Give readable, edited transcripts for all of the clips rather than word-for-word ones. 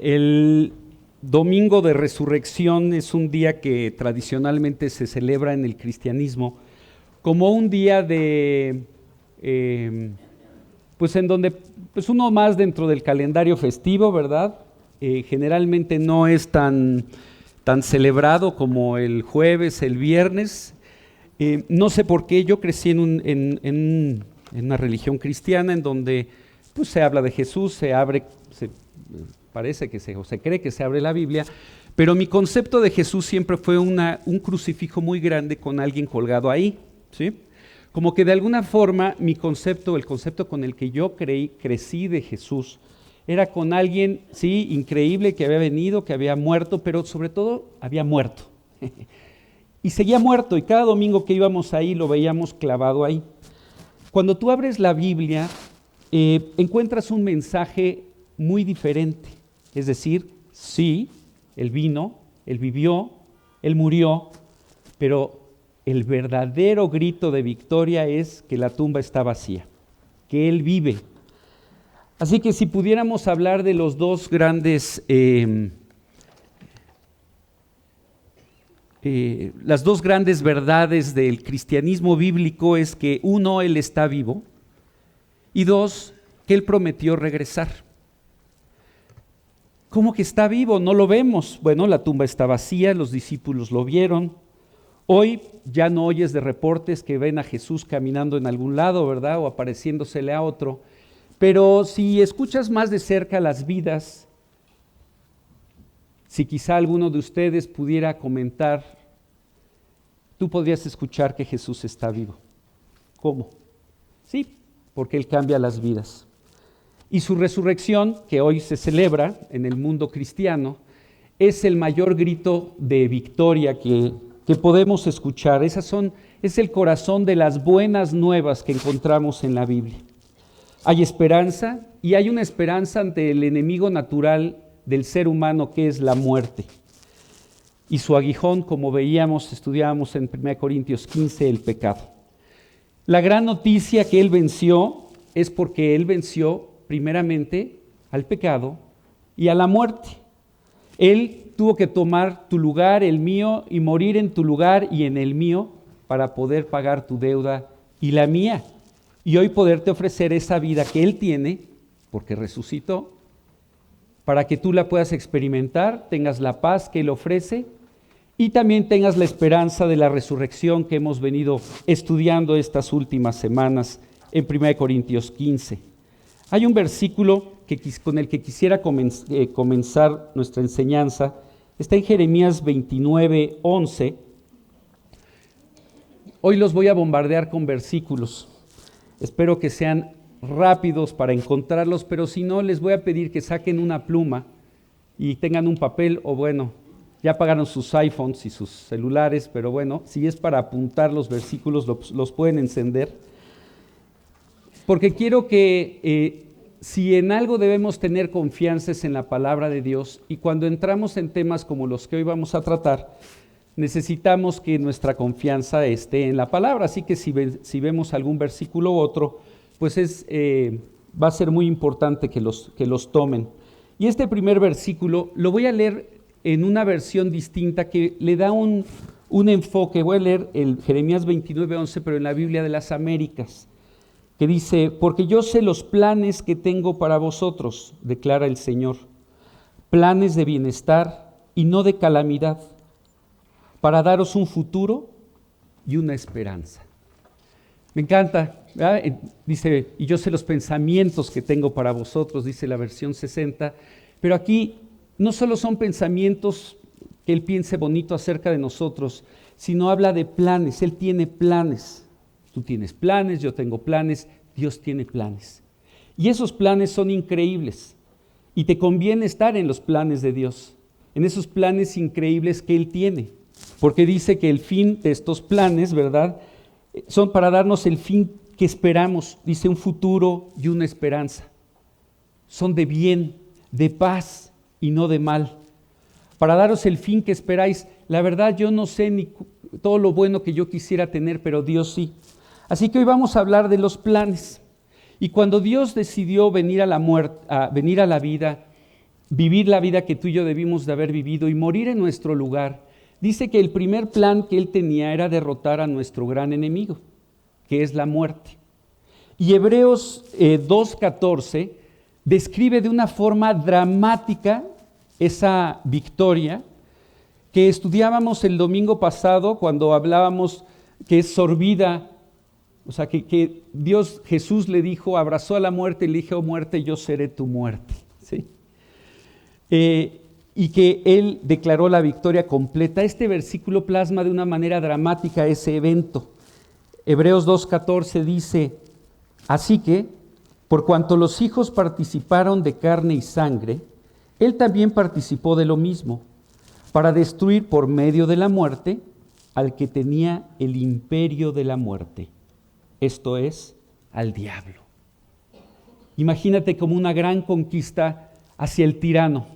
El Domingo de Resurrección es un día que tradicionalmente se celebra en el cristianismo como un día de, pues en donde pues uno más dentro del calendario festivo, ¿verdad? Generalmente no es tan celebrado como el jueves, el viernes. No sé por qué, yo crecí en una religión cristiana en donde pues, se habla de Jesús, parece que se cree que se abre la Biblia, pero mi concepto de Jesús siempre fue un crucifijo muy grande con alguien colgado ahí, ¿sí? Como que de alguna forma el concepto con el que yo crecí de Jesús, era con alguien, sí, increíble, que había venido, que había muerto, pero sobre todo había muerto. Y seguía muerto, y cada domingo que íbamos ahí lo veíamos clavado ahí. Cuando tú abres la Biblia, encuentras un mensaje muy diferente. Es decir, sí, Él vino, Él vivió, Él murió, pero el verdadero grito de victoria es que la tumba está vacía, que Él vive. Así que si pudiéramos hablar de los dos grandes, las dos grandes verdades del cristianismo bíblico es que uno, Él está vivo, y dos, que Él prometió regresar. ¿Cómo que está vivo? No lo vemos. Bueno, la tumba está vacía, los discípulos lo vieron. Hoy ya no oyes de reportes que ven a Jesús caminando en algún lado, ¿verdad? O apareciéndosele a otro. Pero si escuchas más de cerca las vidas, si quizá alguno de ustedes pudiera comentar, tú podrías escuchar que Jesús está vivo. ¿Cómo? Sí, porque Él cambia las vidas. Y su resurrección, que hoy se celebra en el mundo cristiano, es el mayor grito de victoria que podemos escuchar. Es el corazón de las buenas nuevas que encontramos en la Biblia. Hay esperanza, y hay una esperanza ante el enemigo natural del ser humano, que es la muerte. Y su aguijón, como estudiábamos en 1 Corintios 15, el pecado. La gran noticia que Él venció es porque Él venció primeramente al pecado y a la muerte. Él tuvo que tomar tu lugar, el mío, y morir en tu lugar y en el mío para poder pagar tu deuda y la mía. Y hoy poderte ofrecer esa vida que Él tiene, porque resucitó, para que tú la puedas experimentar, tengas la paz que Él ofrece y también tengas la esperanza de la resurrección que hemos venido estudiando estas últimas semanas en 1 Corintios 15. Hay un versículo con el que quisiera comenzar nuestra enseñanza. Está en Jeremías 29, 11. Hoy los voy a bombardear con versículos. Espero que sean rápidos para encontrarlos, pero si no, les voy a pedir que saquen una pluma y tengan un papel, o bueno, ya apagaron sus iPhones y sus celulares, pero bueno, si es para apuntar los versículos, los pueden encender. Porque quiero que si en algo debemos tener confianza es en la palabra de Dios, y cuando entramos en temas como los que hoy vamos a tratar, necesitamos que nuestra confianza esté en la palabra. Así que si vemos algún versículo u otro, pues va a ser muy importante que los tomen. Y este primer versículo lo voy a leer en una versión distinta que le da un enfoque. Voy a leer el Jeremías 29, 11, pero en la Biblia de las Américas, que dice: porque yo sé los planes que tengo para vosotros, declara el Señor, planes de bienestar y no de calamidad, para daros un futuro y una esperanza. Me encanta, ¿verdad? Dice, y yo sé los pensamientos que tengo para vosotros, dice la versión 60, pero aquí no solo son pensamientos que Él piense bonito acerca de nosotros, sino habla de planes. Él tiene planes. Tú tienes planes, yo tengo planes, Dios tiene planes. Y esos planes son increíbles. Y te conviene estar en los planes de Dios, en esos planes increíbles que Él tiene. Porque dice que el fin de estos planes, ¿verdad?, son para darnos el fin que esperamos. Dice un futuro y una esperanza. Son de bien, de paz y no de mal. Para daros el fin que esperáis. La verdad, yo no sé ni todo lo bueno que yo quisiera tener, pero Dios sí. Así que hoy vamos a hablar de los planes. Y cuando Dios decidió venir a la vida, vivir la vida que tú y yo debimos de haber vivido y morir en nuestro lugar, dice que el primer plan que Él tenía era derrotar a nuestro gran enemigo, que es la muerte. Y Hebreos 2:14 describe de una forma dramática esa victoria que estudiábamos el domingo pasado cuando hablábamos que es sorbida, o sea, que Dios, Jesús le dijo, abrazó a la muerte y le dijo, muerte, yo seré tu muerte. ¿Sí? Y que Él declaró la victoria completa. Este versículo plasma de una manera dramática ese evento. Hebreos 2:14 dice, así que, por cuanto los hijos participaron de carne y sangre, Él también participó de lo mismo, para destruir por medio de la muerte al que tenía el imperio de la muerte, esto es, al diablo. Imagínate como una gran conquista hacia el tirano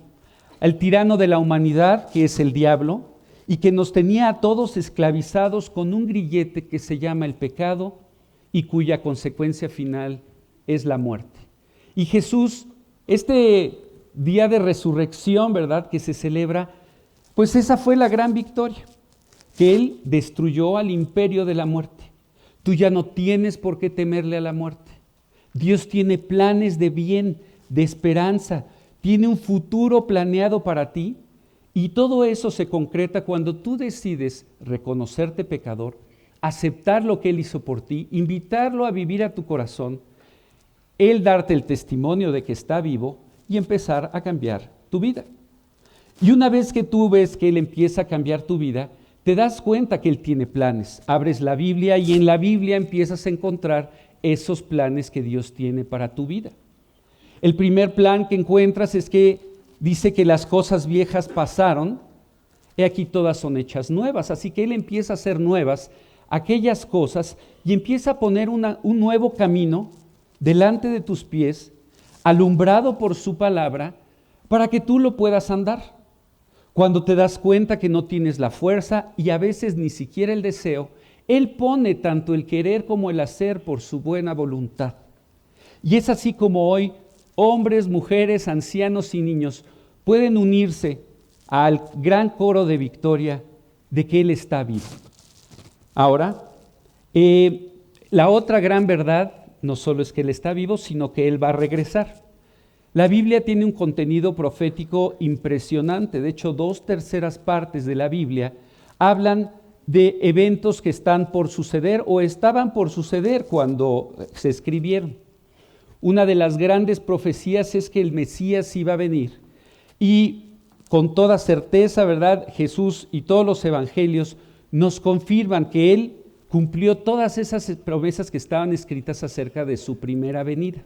de la humanidad, que es el diablo, y que nos tenía a todos esclavizados con un grillete que se llama el pecado y cuya consecuencia final es la muerte. Y Jesús, este día de resurrección, ¿verdad?, que se celebra, pues esa fue la gran victoria, que Él destruyó al imperio de la muerte. Tú ya no tienes por qué temerle a la muerte. Dios tiene planes de bien, de esperanza, tiene un futuro planeado para ti, y todo eso se concreta cuando tú decides reconocerte pecador, aceptar lo que Él hizo por ti, invitarlo a vivir a tu corazón, Él darte el testimonio de que está vivo y empezar a cambiar tu vida. Y una vez que tú ves que Él empieza a cambiar tu vida, te das cuenta que Él tiene planes. Abres la Biblia y en la Biblia empiezas a encontrar esos planes que Dios tiene para tu vida. El primer plan que encuentras es que dice que las cosas viejas pasaron, y aquí todas son hechas nuevas. Así que Él empieza a hacer nuevas aquellas cosas y empieza a poner un nuevo camino delante de tus pies, alumbrado por su palabra, para que tú lo puedas andar. Cuando te das cuenta que no tienes la fuerza y a veces ni siquiera el deseo, Él pone tanto el querer como el hacer por su buena voluntad. Y es así como hoy hombres, mujeres, ancianos y niños pueden unirse al gran coro de victoria de que Él está vivo. Ahora, la otra gran verdad no solo es que Él está vivo, sino que Él va a regresar. La Biblia tiene un contenido profético impresionante. De hecho, 2/3 partes de la Biblia hablan de eventos que están por suceder o estaban por suceder cuando se escribieron. Una de las grandes profecías es que el Mesías iba a venir. Y con toda certeza, ¿verdad?, Jesús y todos los evangelios nos confirman que Él cumplió todas esas promesas que estaban escritas acerca de su primera venida.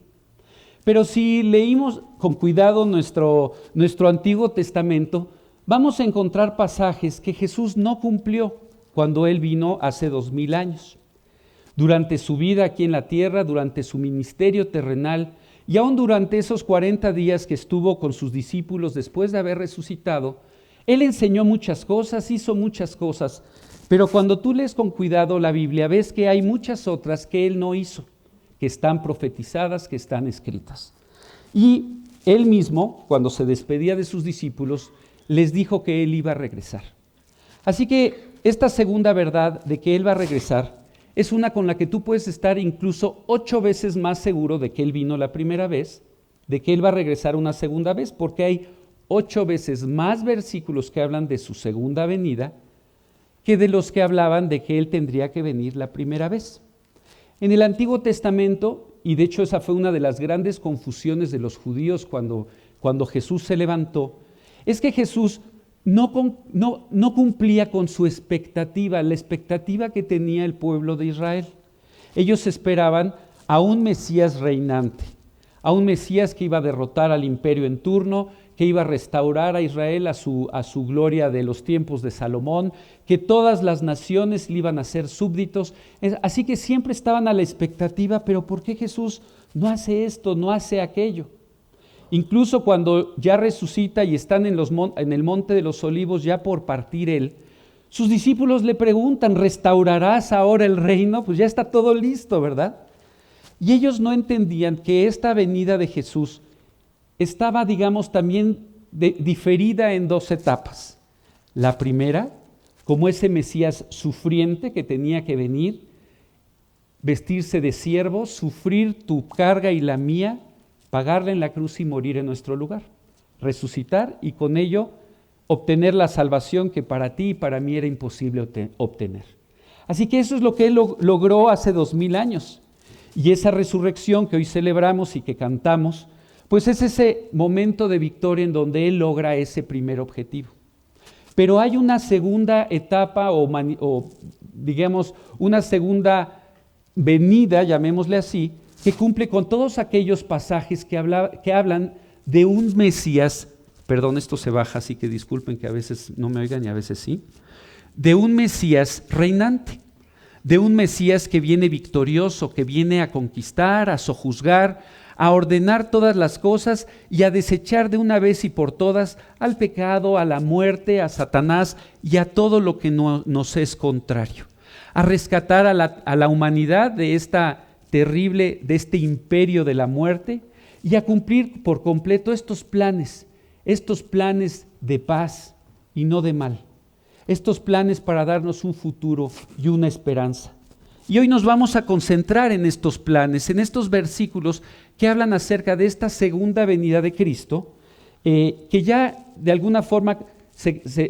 Pero si leímos con cuidado nuestro Antiguo Testamento, vamos a encontrar pasajes que Jesús no cumplió cuando Él vino hace 2000 años. Durante su vida aquí en la tierra, durante su ministerio terrenal, y aún durante esos 40 días que estuvo con sus discípulos después de haber resucitado, Él enseñó muchas cosas, hizo muchas cosas, pero cuando tú lees con cuidado la Biblia, ves que hay muchas otras que Él no hizo, que están profetizadas, que están escritas. Y Él mismo, cuando se despedía de sus discípulos, les dijo que Él iba a regresar. Así que esta segunda verdad de que Él va a regresar es una con la que tú puedes estar incluso 8 veces más seguro de que Él vino la primera vez, de que Él va a regresar una segunda vez, porque hay 8 veces más versículos que hablan de su segunda venida que de los que hablaban de que Él tendría que venir la primera vez. En el Antiguo Testamento, y de hecho esa fue una de las grandes confusiones de los judíos cuando Jesús se levantó, es que Jesús no cumplía con su expectativa, la expectativa que tenía el pueblo de Israel. Ellos esperaban a un Mesías reinante, a un Mesías que iba a derrotar al imperio en turno, que iba a restaurar a Israel a su gloria de los tiempos de Salomón, que todas las naciones le iban a ser súbditos. Así que siempre estaban a la expectativa, pero ¿por qué Jesús no hace esto, no hace aquello? Incluso cuando ya resucita y están en el monte de los olivos ya por partir Él, sus discípulos le preguntan, ¿restaurarás ahora el reino? Pues ya está todo listo, ¿verdad? Y ellos no entendían que esta venida de Jesús estaba, digamos, también diferida en dos etapas. La primera, como ese Mesías sufriente que tenía que venir, vestirse de siervo, sufrir tu carga y la mía, pagarla en la cruz y morir en nuestro lugar, resucitar y con ello obtener la salvación que para ti y para mí era imposible obtener. Así que eso es lo que Él logró hace 2000 años. Y esa resurrección que hoy celebramos y que cantamos, pues es ese momento de victoria en donde Él logra ese primer objetivo. Pero hay una segunda etapa o digamos una segunda venida, llamémosle así, que cumple con todos aquellos pasajes que hablan de un Mesías, perdón, esto se baja, así que disculpen que a veces no me oigan y a veces sí, de un Mesías reinante, de un Mesías que viene victorioso, que viene a conquistar, a sojuzgar, a ordenar todas las cosas y a desechar de una vez y por todas al pecado, a la muerte, a Satanás y a todo lo que nos es contrario, a rescatar a la humanidad de de este imperio de la muerte y a cumplir por completo estos planes de paz y no de mal, estos planes para darnos un futuro y una esperanza. Y hoy nos vamos a concentrar en estos planes, en estos versículos que hablan acerca de esta segunda venida de Cristo, que ya de alguna forma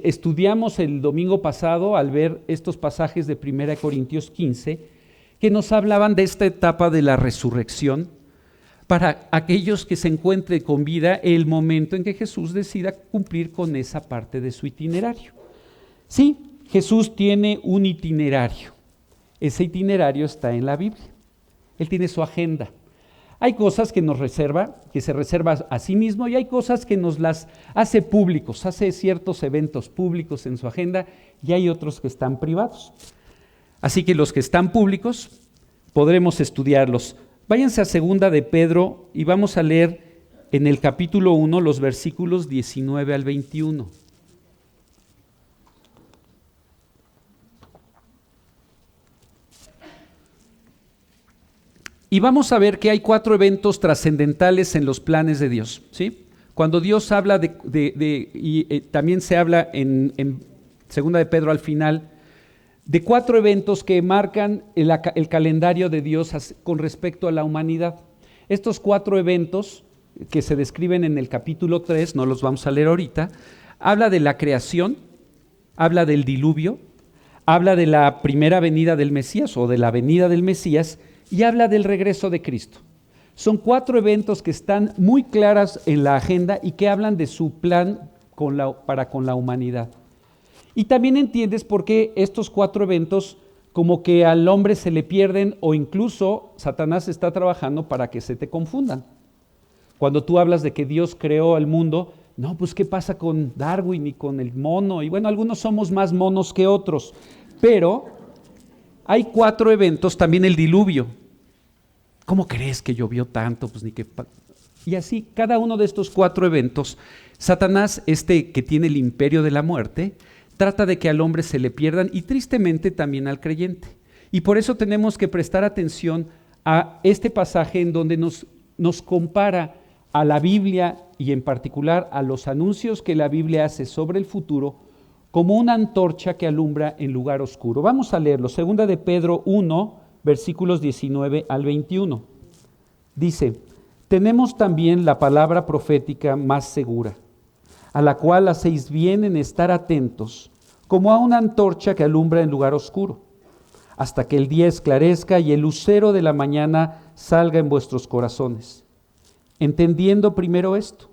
estudiamos el domingo pasado al ver estos pasajes de 1 Corintios 15, que nos hablaban de esta etapa de la resurrección, para aquellos que se encuentren con vida el momento en que Jesús decida cumplir con esa parte de su itinerario. Sí, Jesús tiene un itinerario. Ese itinerario está en la Biblia. Él tiene su agenda. Hay cosas que se reserva a sí mismo y hay cosas que nos las hace públicos, hace ciertos eventos públicos en su agenda y hay otros que están privados. Así que los que están públicos podremos estudiarlos. Váyanse a 2 de Pedro y vamos a leer en el capítulo 1 los versículos 19 al 21. Y vamos a ver que hay 4 eventos trascendentales en los planes de Dios, ¿sí? Cuando Dios habla también se habla en 2 de Pedro al final, de 4 eventos que marcan el calendario de Dios con respecto a la humanidad. Estos 4 eventos que se describen en el capítulo 3, no los vamos a leer ahorita, habla de la creación, habla del diluvio, habla de la primera venida del Mesías o de la venida del Mesías y habla del regreso de Cristo. Son 4 eventos que están muy claras en la agenda y que hablan de su plan para con la humanidad. Y también entiendes por qué estos 4 eventos como que al hombre se le pierden o incluso Satanás está trabajando para que se te confundan. Cuando tú hablas de que Dios creó el mundo, no, pues ¿qué pasa con Darwin y con el mono? Y bueno, algunos somos más monos que otros, pero hay 4 eventos, también el diluvio. ¿Cómo crees que llovió tanto? Pues ni que... Y así, cada uno de estos 4 eventos, Satanás, que tiene el imperio de la muerte, trata de que al hombre se le pierdan y tristemente también al creyente. Y por eso tenemos que prestar atención a este pasaje en donde nos compara a la Biblia y en particular a los anuncios que la Biblia hace sobre el futuro como una antorcha que alumbra en lugar oscuro. Vamos a leerlo, 2 de Pedro 1, versículos 19 al 21. Dice, tenemos también la palabra profética más segura, a la cual hacéis bien en estar atentos, como a una antorcha que alumbra en lugar oscuro, hasta que el día esclarezca y el lucero de la mañana salga en vuestros corazones. Entendiendo primero esto,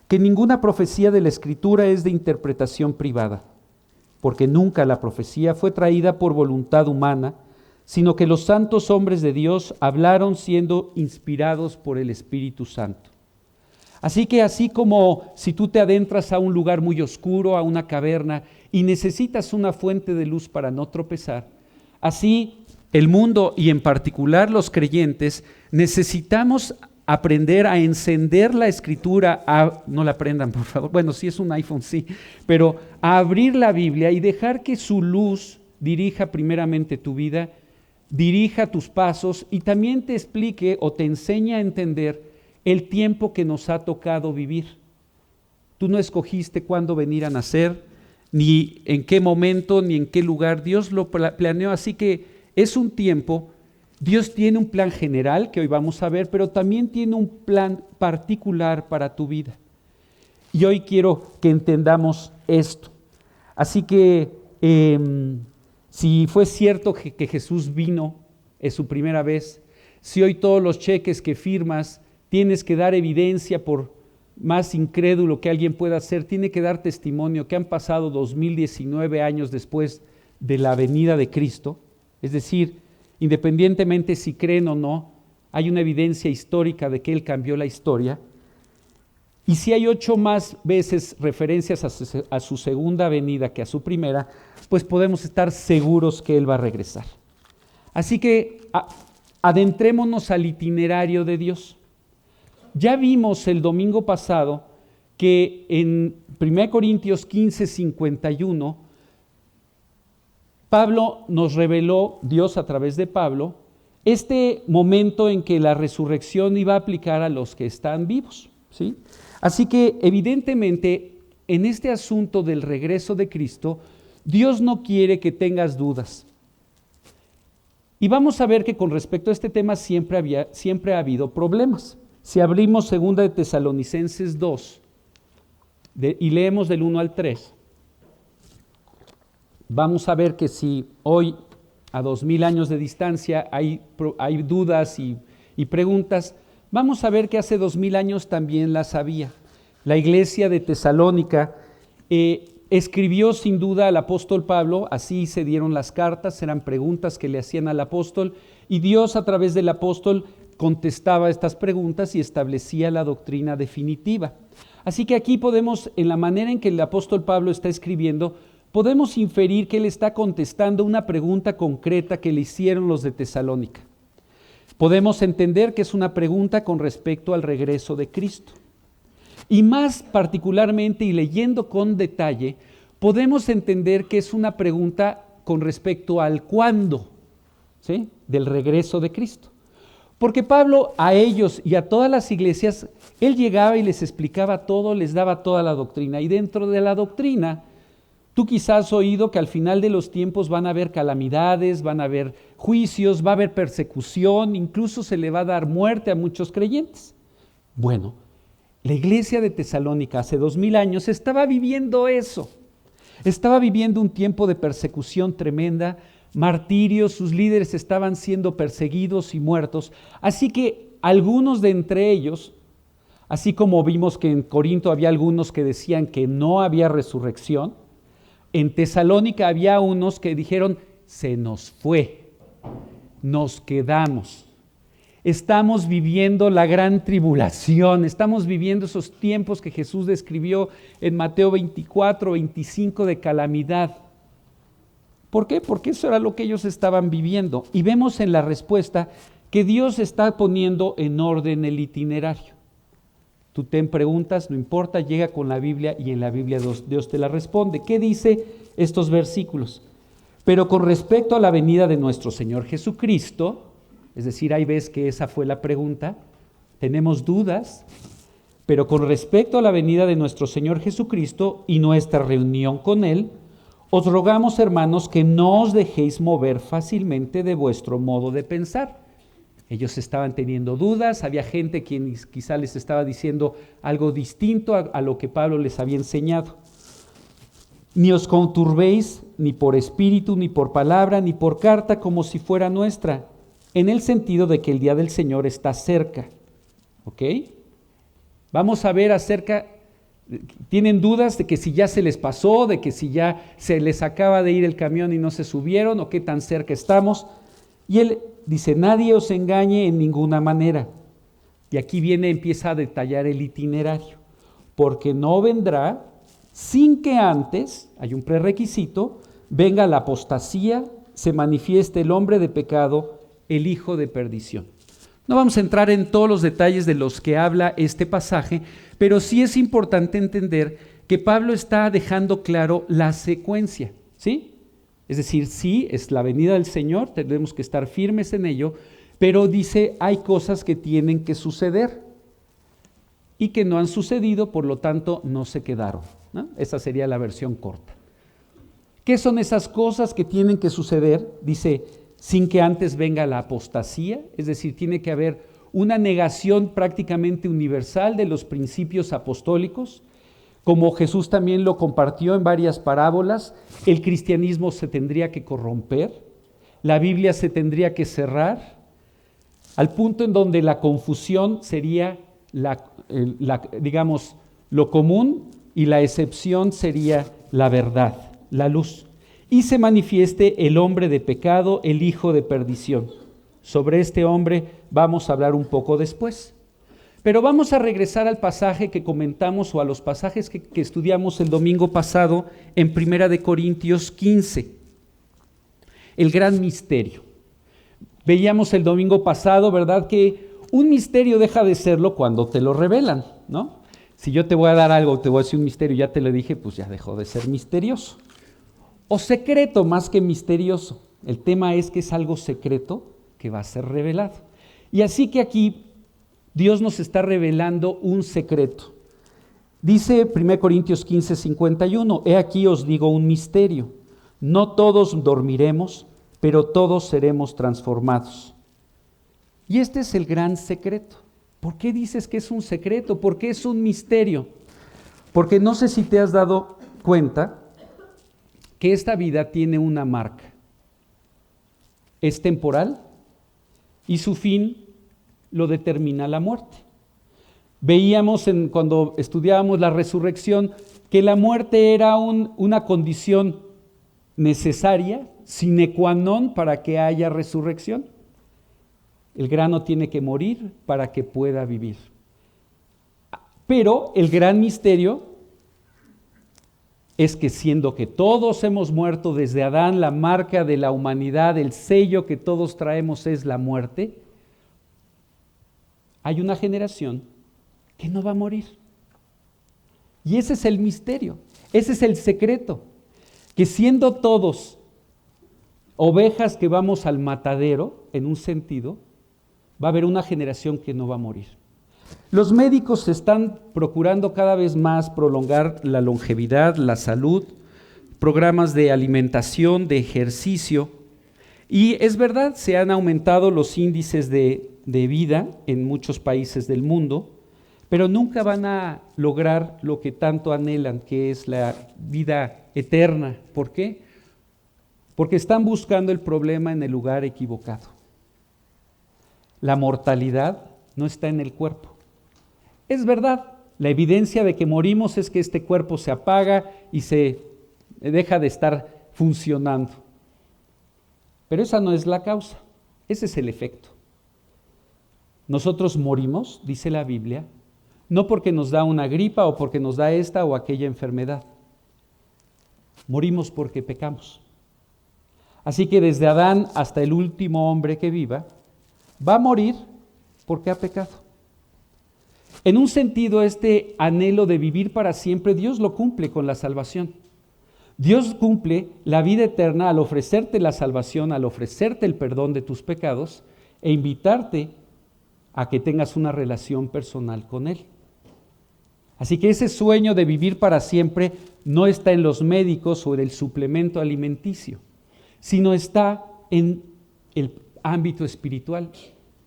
que ninguna profecía de la Escritura es de interpretación privada, porque nunca la profecía fue traída por voluntad humana, sino que los santos hombres de Dios hablaron siendo inspirados por el Espíritu Santo. Así que así como si tú te adentras a un lugar muy oscuro, a una caverna, y necesitas una fuente de luz para no tropezar, así el mundo y en particular los creyentes necesitamos aprender a encender la Escritura, no la prendan por favor, bueno, si es un iPhone sí, pero a abrir la Biblia y dejar que su luz dirija primeramente tu vida, dirija tus pasos y también te explique o te enseñe a entender el tiempo que nos ha tocado vivir. Tú no escogiste cuándo venir a nacer, ni en qué momento, ni en qué lugar. Dios lo planeó, así que es un tiempo. Dios tiene un plan general que hoy vamos a ver, pero también tiene un plan particular para tu vida. Y hoy quiero que entendamos esto. Así que si fue cierto que Jesús vino, es su primera vez, si hoy todos los cheques que firmas tienes que dar evidencia, por más incrédulo que alguien pueda ser, tiene que dar testimonio que han pasado 2019 años después de la venida de Cristo, es decir, independientemente si creen o no, hay una evidencia histórica de que Él cambió la historia. Y si hay 8 más veces referencias a su segunda venida que a su primera, pues podemos estar seguros que Él va a regresar. Así que adentrémonos al itinerario de Dios. Ya vimos el domingo pasado que en 1 Corintios 15, 51, Pablo nos reveló, Dios a través de Pablo, este momento en que la resurrección iba a aplicar a los que están vivos, ¿sí? Así que evidentemente en este asunto del regreso de Cristo, Dios no quiere que tengas dudas. Y vamos a ver que con respecto a este tema siempre ha habido problemas. Si abrimos 2 de Tesalonicenses 2 y leemos del 1 al 3, vamos a ver que si hoy a 2000 años de distancia hay dudas y preguntas, vamos a ver que hace 2000 años también las había. La iglesia de Tesalónica escribió sin duda al apóstol Pablo, así se dieron las cartas, eran preguntas que le hacían al apóstol, y Dios a través del apóstol contestaba estas preguntas y establecía la doctrina definitiva. Así que aquí podemos, en la manera en que el apóstol Pablo está escribiendo, podemos inferir que él está contestando una pregunta concreta que le hicieron los de Tesalónica. Podemos entender que es una pregunta con respecto al regreso de Cristo. Y más particularmente, y leyendo con detalle, podemos entender que es una pregunta con respecto al cuándo, ¿sí?, del regreso de Cristo. Porque Pablo a ellos y a todas las iglesias, él llegaba y les explicaba todo, les daba toda la doctrina. Y dentro de la doctrina, tú quizás has oído que al final de los tiempos van a haber calamidades, van a haber juicios, va a haber persecución, incluso se le va a dar muerte a muchos creyentes. Bueno, la iglesia de Tesalónica hace 2000 años estaba viviendo eso. Estaba viviendo un tiempo de persecución tremenda, martirio, sus líderes estaban siendo perseguidos y muertos. Así que algunos de entre ellos, así como vimos que en Corinto había algunos que decían que no había resurrección, en Tesalónica había unos que dijeron, se nos fue, nos quedamos. Estamos viviendo la gran tribulación, estamos viviendo esos tiempos que Jesús describió en Mateo 24, 25 de calamidad. ¿Por qué? Porque eso era lo que ellos estaban viviendo. Y vemos en la respuesta que Dios está poniendo en orden el itinerario. Tú te preguntas, no importa, llega con la Biblia y en la Biblia Dios te la responde. ¿Qué dice estos versículos? Pero con respecto a la venida de nuestro Señor Jesucristo, es decir, ahí ves que esa fue la pregunta, tenemos dudas, pero con respecto a la venida de nuestro Señor Jesucristo y nuestra reunión con Él, os rogamos, hermanos, que no os dejéis mover fácilmente de vuestro modo de pensar. Ellos estaban teniendo dudas, había gente quien quizá les estaba diciendo algo distinto a lo que Pablo les había enseñado. Ni os conturbéis ni por espíritu, ni por palabra, ni por carta, como si fuera nuestra, en el sentido de que el día del Señor está cerca. ¿Ok? Vamos a ver acerca, ¿tienen dudas de que si ya se les pasó, de que si ya se les acaba de ir el camión y no se subieron, o qué tan cerca estamos? Y él dice, nadie os engañe en ninguna manera. Y aquí empieza a detallar el itinerario. Porque no vendrá sin que antes, hay un prerequisito, venga la apostasía, se manifieste el hombre de pecado, el hijo de perdición. No vamos a entrar en todos los detalles de los que habla este pasaje, pero sí es importante entender que Pablo está dejando claro la secuencia, ¿sí? Es decir, sí, es la venida del Señor, tenemos que estar firmes en ello, pero dice, hay cosas que tienen que suceder. y que no han sucedido, por lo tanto no se quedaron, ¿no? Esa sería la versión corta. ¿Qué son esas cosas que tienen que suceder? Dice, sin que antes venga la apostasía, es decir, tiene que haber una negación prácticamente universal de los principios apostólicos, como Jesús también lo compartió en varias parábolas. El cristianismo se tendría que corromper, la Biblia se tendría que cerrar, al punto en donde la confusión sería digamos, lo común y la excepción sería la verdad, la luz. Y se manifieste el hombre de pecado, el hijo de perdición. Sobre este hombre vamos a hablar un poco después. Pero vamos a regresar al pasaje que comentamos o a los pasajes que estudiamos el domingo pasado en 1 Corintios 15. El gran misterio. Veíamos el domingo pasado, ¿verdad?, que un misterio deja de serlo cuando te lo revelan, ¿no? Si yo te voy a dar algo, te voy a decir un misterio, ya te lo dije, pues ya dejó de ser misterioso. O secreto más que misterioso. El tema es que es algo secreto que va a ser revelado. Y así que aquí Dios nos está revelando un secreto. Dice 1 Corintios 15, 51, he aquí os digo un misterio. No todos dormiremos, pero todos seremos transformados. Y este es el gran secreto. ¿Por qué dices que es un secreto? ¿Por qué es un misterio? Porque no sé si te has dado cuenta que esta vida tiene una marca. Es temporal y su fin lo determina la muerte. Veíamos cuando estudiábamos la resurrección que la muerte era una condición necesaria, sine qua non, para que haya resurrección. El grano tiene que morir para que pueda vivir. Pero el gran misterio es que siendo que todos hemos muerto desde Adán, la marca de la humanidad, el sello que todos traemos es la muerte, hay una generación que no va a morir. Y ese es el misterio, ese es el secreto, que siendo todos ovejas que vamos al matadero, en un sentido, va a haber una generación que no va a morir. Los médicos están procurando cada vez más prolongar la longevidad, la salud, programas de alimentación, de ejercicio, y es verdad, se han aumentado los índices de vida en muchos países del mundo, pero nunca van a lograr lo que tanto anhelan, que es la vida eterna. ¿Por qué? Porque están buscando el problema en el lugar equivocado. La mortalidad no está en el cuerpo. Es verdad, la evidencia de que morimos es que este cuerpo se apaga y se deja de estar funcionando. Pero esa no es la causa, ese es el efecto. Nosotros morimos, dice la Biblia, no porque nos da una gripa o porque nos da esta o aquella enfermedad. Morimos porque pecamos. Así que desde Adán hasta el último hombre que viva, va a morir porque ha pecado. En un sentido, este anhelo de vivir para siempre, Dios lo cumple con la salvación. Dios cumple la vida eterna al ofrecerte la salvación, al ofrecerte el perdón de tus pecados e invitarte a que tengas una relación personal con Él. Así que ese sueño de vivir para siempre no está en los médicos o en el suplemento alimenticio, sino está en el ámbito espiritual,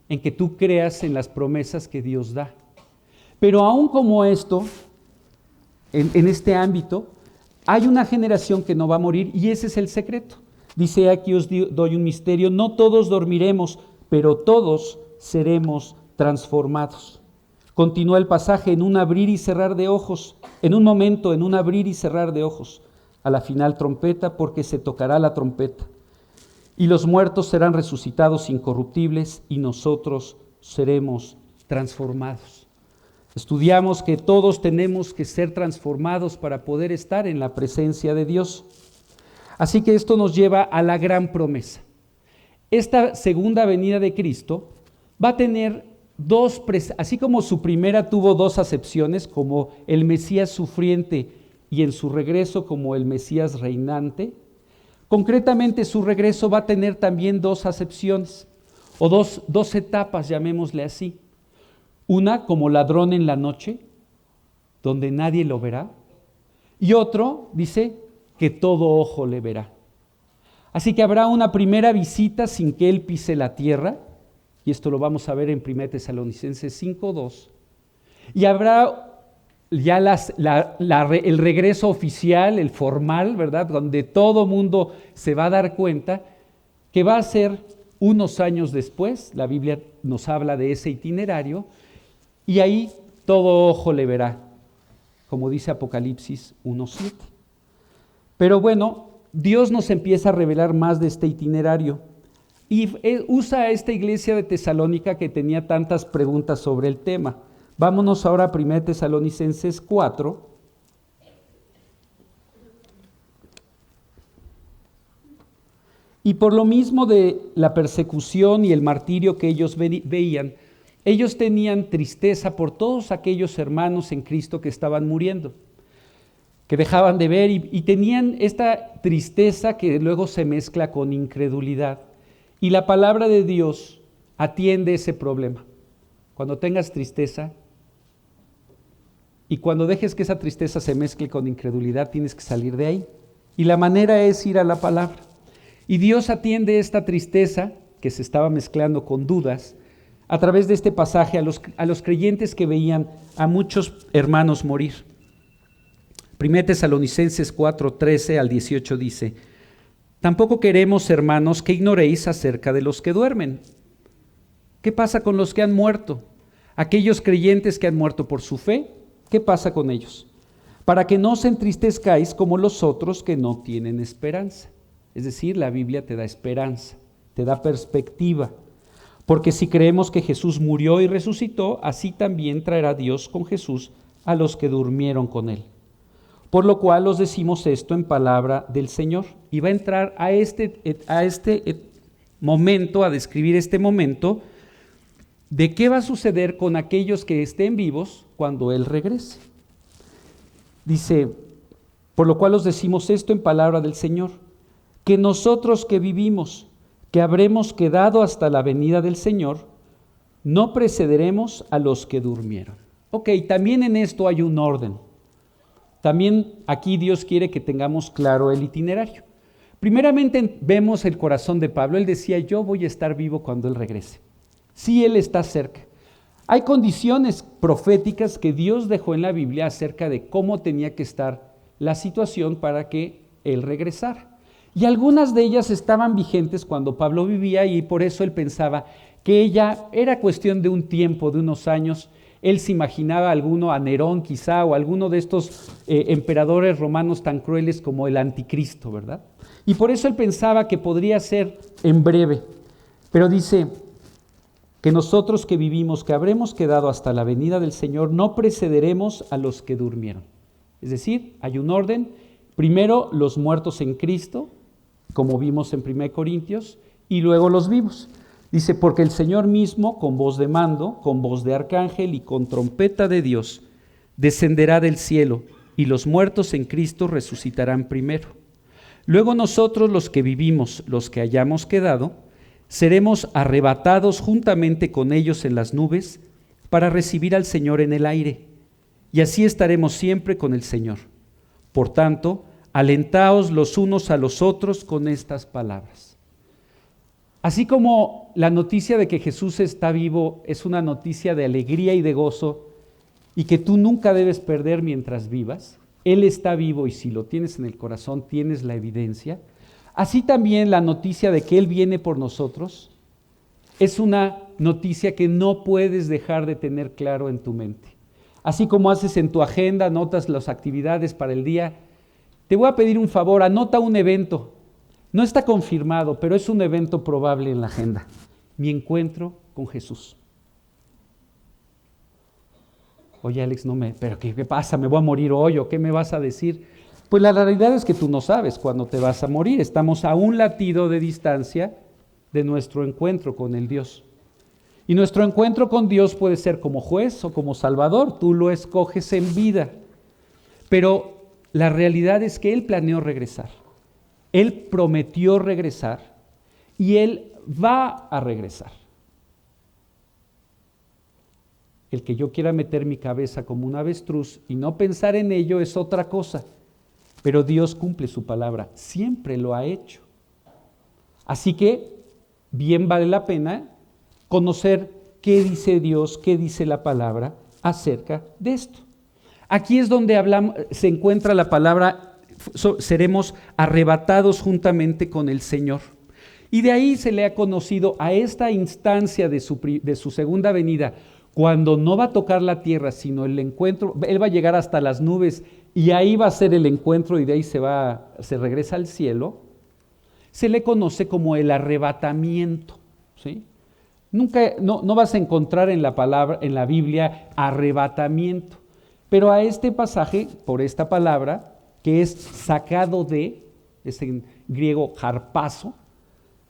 en que tú creas en las promesas que Dios da. Pero aún como esto, en este ámbito, hay una generación que no va a morir y ese es el secreto. Dice aquí os doy un misterio, no todos dormiremos, pero todos seremos transformados. Continúa el pasaje, en un abrir y cerrar de ojos, en un momento, en un abrir y cerrar de ojos, a la final trompeta, porque se tocará la trompeta. Y los muertos serán resucitados incorruptibles y nosotros seremos transformados. Estudiamos que todos tenemos que ser transformados para poder estar en la presencia de Dios. Así que esto nos lleva a la gran promesa. Esta segunda venida de Cristo va a tener así como su primera tuvo dos acepciones, como el Mesías sufriente y en su regreso como el Mesías reinante. Concretamente su regreso va a tener también dos acepciones, o dos etapas, llamémosle así. Una como ladrón en la noche, donde nadie lo verá. Y otro, dice, que todo ojo le verá. Así que habrá una primera visita sin que él pise la tierra, y esto lo vamos a ver en 1 Tesalonicenses 5:2. Y habrá ya el regreso oficial, el formal, ¿verdad? Donde todo mundo se va a dar cuenta que va a ser unos años después. La Biblia nos habla de ese itinerario, y ahí todo ojo le verá, como dice Apocalipsis 1:7. Pero bueno, Dios nos empieza a revelar más de este itinerario y usa a esta iglesia de Tesalónica que tenía tantas preguntas sobre el tema. Vámonos ahora a 1 Tesalonicenses 4. Y por lo mismo de la persecución y el martirio que ellos veían, ellos tenían tristeza por todos aquellos hermanos en Cristo que estaban muriendo, que dejaban de ver y tenían esta tristeza que luego se mezcla con incredulidad. Y la palabra de Dios atiende ese problema. Cuando tengas tristeza y cuando dejes que esa tristeza se mezcle con incredulidad, tienes que salir de ahí. Y la manera es ir a la palabra. Y Dios atiende esta tristeza que se estaba mezclando con dudas a través de este pasaje a los creyentes que veían a muchos hermanos morir. 1 Tesalonicenses 4:13 al 18 dice: tampoco queremos, hermanos, que ignoréis acerca de los que duermen. ¿Qué pasa con los que han muerto? Aquellos creyentes que han muerto por su fe, ¿qué pasa con ellos? Para que no os entristezcáis como los otros que no tienen esperanza. Es decir, la Biblia te da esperanza, te da perspectiva. Porque si creemos que Jesús murió y resucitó, así también traerá Dios con Jesús a los que durmieron con él. Por lo cual os decimos esto en palabra del Señor. Y va a entrar a este momento, a describir este momento, de qué va a suceder con aquellos que estén vivos cuando Él regrese. Dice, por lo cual os decimos esto en palabra del Señor, que nosotros que vivimos, que habremos quedado hasta la venida del Señor, no precederemos a los que durmieron. Ok, también en esto hay un orden. También aquí Dios quiere que tengamos claro el itinerario. Primeramente vemos el corazón de Pablo. Él decía, yo voy a estar vivo cuando Él regrese. Sí, Él está cerca. Hay condiciones proféticas que Dios dejó en la Biblia acerca de cómo tenía que estar la situación para que Él regresara. Y algunas de ellas estaban vigentes cuando Pablo vivía y por eso él pensaba que ella era cuestión de un tiempo, de unos años. Él se imaginaba alguno, a Nerón quizá, o alguno de estos emperadores romanos tan crueles como el anticristo, ¿verdad? Y por eso él pensaba que podría ser en breve. Pero dice que nosotros que vivimos, que habremos quedado hasta la venida del Señor, no precederemos a los que durmieron. Es decir, hay un orden. Primero los muertos en Cristo, como vimos en 1 Corintios, y luego los vivos. Dice, porque el Señor mismo, con voz de mando, con voz de arcángel y con trompeta de Dios, descenderá del cielo, y los muertos en Cristo resucitarán primero. Luego nosotros, los que vivimos, los que hayamos quedado, seremos arrebatados juntamente con ellos en las nubes para recibir al Señor en el aire, y así estaremos siempre con el Señor. Por tanto, alentaos los unos a los otros con estas palabras. Así como la noticia de que Jesús está vivo es una noticia de alegría y de gozo y que tú nunca debes perder mientras vivas, Él está vivo y si lo tienes en el corazón tienes la evidencia, así también la noticia de que Él viene por nosotros es una noticia que no puedes dejar de tener claro en tu mente. Así como haces en tu agenda, anotas las actividades para el día, te voy a pedir un favor, anota un evento. No está confirmado, pero es un evento probable en la agenda. Mi encuentro con Jesús. Oye, Alex, pero ¿qué pasa? ¿Me voy a morir hoy o qué me vas a decir? Pues la realidad es que tú no sabes cuándo te vas a morir. Estamos a un latido de distancia de nuestro encuentro con el Dios. Y nuestro encuentro con Dios puede ser como juez o como salvador. Tú lo escoges en vida. Pero la realidad es que Él planeó regresar. Él prometió regresar y Él va a regresar. El que yo quiera meter mi cabeza como un avestruz y no pensar en ello es otra cosa. Pero Dios cumple su palabra, siempre lo ha hecho. Así que bien vale la pena conocer qué dice Dios, qué dice la palabra acerca de esto. Aquí es donde se encuentra la palabra, seremos arrebatados juntamente con el Señor. Y de ahí se le ha conocido a esta instancia de su segunda venida, cuando no va a tocar la tierra, sino el encuentro, Él va a llegar hasta las nubes y ahí va a ser el encuentro y de ahí se regresa al cielo, se le conoce como el arrebatamiento, ¿sí? Nunca, no vas a encontrar en la Biblia arrebatamiento, pero a este pasaje, por esta palabra, que es sacado de, es en griego harpazo,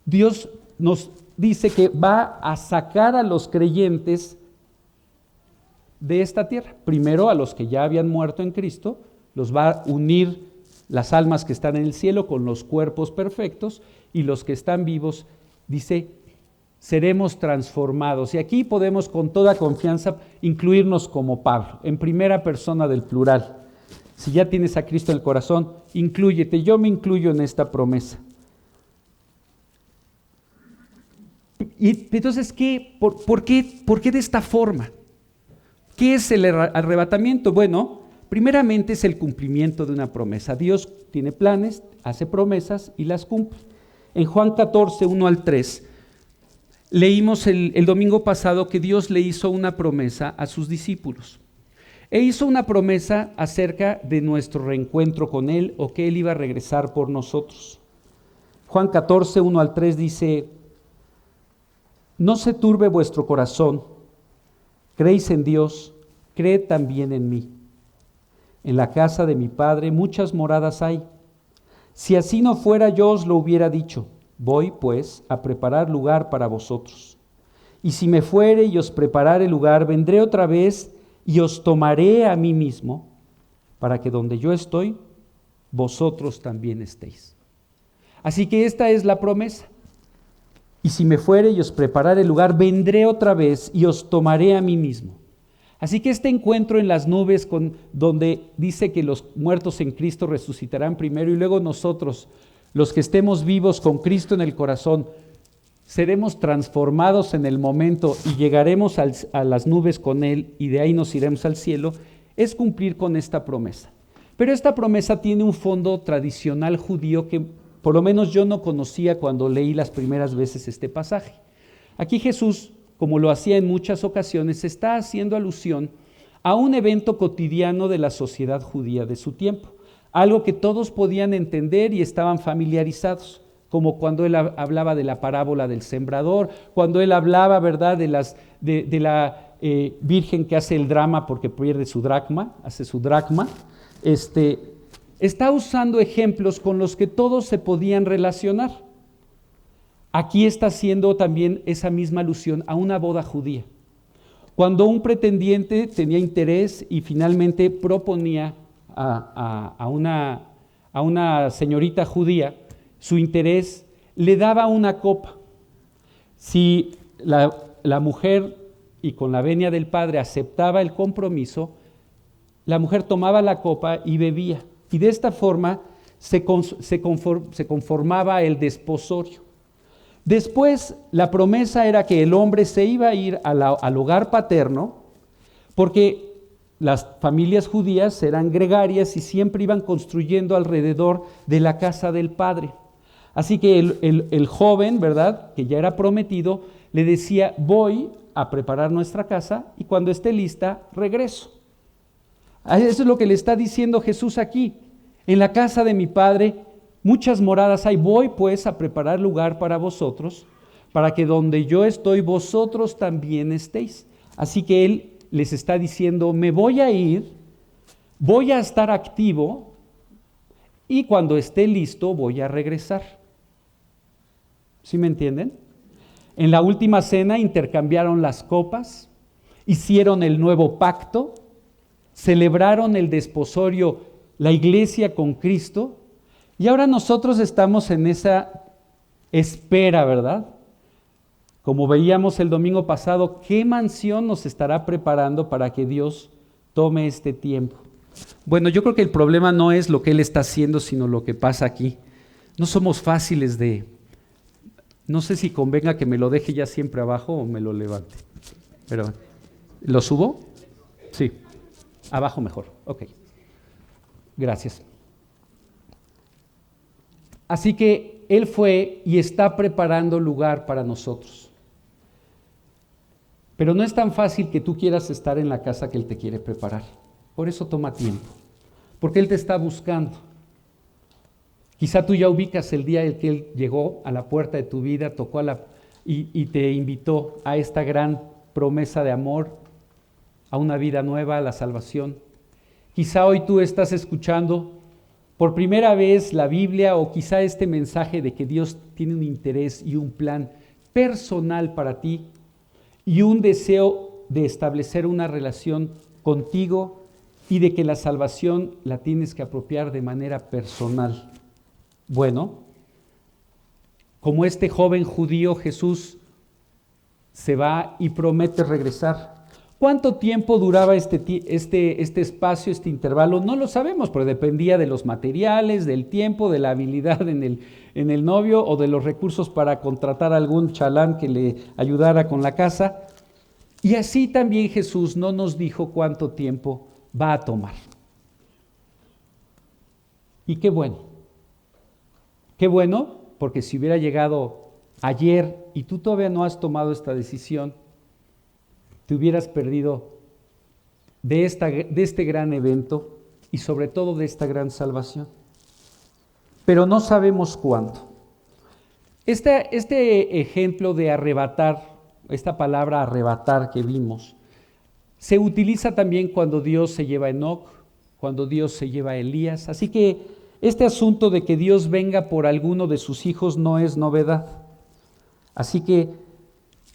Dios nos dice que va a sacar a los creyentes de esta tierra. Primero a los que ya habían muerto en Cristo, los va a unir las almas que están en el cielo con los cuerpos perfectos, y los que están vivos, dice, seremos transformados. Y aquí podemos con toda confianza incluirnos como Pablo, en primera persona del plural. Si ya tienes a Cristo en el corazón, inclúyete. Yo me incluyo en esta promesa. Y entonces, ¿por qué de esta forma? ¿Qué es el arrebatamiento? Bueno, primeramente es el cumplimiento de una promesa. Dios tiene planes, hace promesas y las cumple. En Juan 14, 1 al 3, leímos el domingo pasado que Dios le hizo una promesa a sus discípulos. E hizo una promesa acerca de nuestro reencuentro con Él, o que Él iba a regresar por nosotros. Juan 14, 1 al 3 dice: no se turbe vuestro corazón, creéis en Dios, creed también en mí. En la casa de mi Padre muchas moradas hay. Si así no fuera, yo os lo hubiera dicho. Voy, pues, a preparar lugar para vosotros. Y si me fuere y os preparare lugar, vendré otra vez y os tomaré a mí mismo, para que donde yo estoy, vosotros también estéis. Así que esta es la promesa. Y si me fuere y os preparare lugar, vendré otra vez y os tomaré a mí mismo. Así que este encuentro en las nubes, donde dice que los muertos en Cristo resucitarán primero y luego nosotros, los que estemos vivos con Cristo en el corazón, seremos transformados en el momento y llegaremos a las nubes con Él y de ahí nos iremos al cielo, es cumplir con esta promesa. Pero esta promesa tiene un fondo tradicional judío que por lo menos yo no conocía cuando leí las primeras veces este pasaje. Aquí Jesús, como lo hacía en muchas ocasiones, está haciendo alusión a un evento cotidiano de la sociedad judía de su tiempo, algo que todos podían entender y estaban familiarizados, como cuando él hablaba de la parábola del sembrador, cuando él hablaba, ¿verdad?, de la virgen que hace el drama porque pierde su dracma, hace su dracma. Está usando ejemplos con los que todos se podían relacionar. Aquí está haciendo también esa misma alusión a una boda judía. Cuando un pretendiente tenía interés y finalmente proponía a una señorita judía su interés, le daba una copa. Si la mujer, y con la venia del padre, aceptaba el compromiso, la mujer tomaba la copa y bebía. Y de esta forma se conformaba el desposorio. Después, la promesa era que el hombre se iba a ir al hogar paterno, porque las familias judías eran gregarias y siempre iban construyendo alrededor de la casa del padre. Así que el joven, ¿verdad?, que ya era prometido, le decía: voy a preparar nuestra casa y cuando esté lista, regreso. Eso es lo que le está diciendo Jesús aquí. En la casa de mi Padre muchas moradas hay. Voy pues a preparar lugar para vosotros, para que donde yo estoy, vosotros también estéis. Así que Él les está diciendo: me voy a ir, voy a estar activo y cuando esté listo voy a regresar. ¿Sí me entienden? En la última cena intercambiaron las copas, hicieron el nuevo pacto, celebraron el desposorio, la iglesia con Cristo, y ahora nosotros estamos en esa espera, ¿verdad? Como veíamos el domingo pasado, ¿qué mansión nos estará preparando para que Dios tome este tiempo? Bueno, yo creo que el problema no es lo que Él está haciendo, sino lo que pasa aquí. No somos fáciles de... No sé si convenga que me lo deje ya siempre abajo o me lo levante. Pero, ¿lo subo? Sí. Abajo mejor. Ok. Gracias. Así que Él fue y está preparando lugar para nosotros. Pero no es tan fácil que tú quieras estar en la casa que Él te quiere preparar. Por eso toma tiempo. Porque Él te está buscando. Quizá tú ya ubicas el día en que Él llegó a la puerta de tu vida, tocó y te invitó a esta gran promesa de amor, a una vida nueva, a la salvación. Quizá hoy tú estás escuchando por primera vez la Biblia o quizá este mensaje de que Dios tiene un interés y un plan personal para ti y un deseo de establecer una relación contigo y de que la salvación la tienes que apropiar de manera personal. Bueno, como este joven judío, Jesús se va y promete regresar. ¿Cuánto tiempo duraba este espacio, este intervalo? No lo sabemos, pero dependía de los materiales, del tiempo, de la habilidad en el novio o de los recursos para contratar a algún chalán que le ayudara con la casa. Y así también Jesús no nos dijo cuánto tiempo va a tomar. Y qué bueno. Qué bueno, porque si hubiera llegado ayer y tú todavía no has tomado esta decisión, te hubieras perdido de este gran evento y sobre todo de esta gran salvación. Pero no sabemos cuándo. Este ejemplo de arrebatar, esta palabra arrebatar que vimos, se utiliza también cuando Dios se lleva a Enoc, cuando Dios se lleva a Elías. Así que este asunto de que Dios venga por alguno de sus hijos no es novedad. Así que,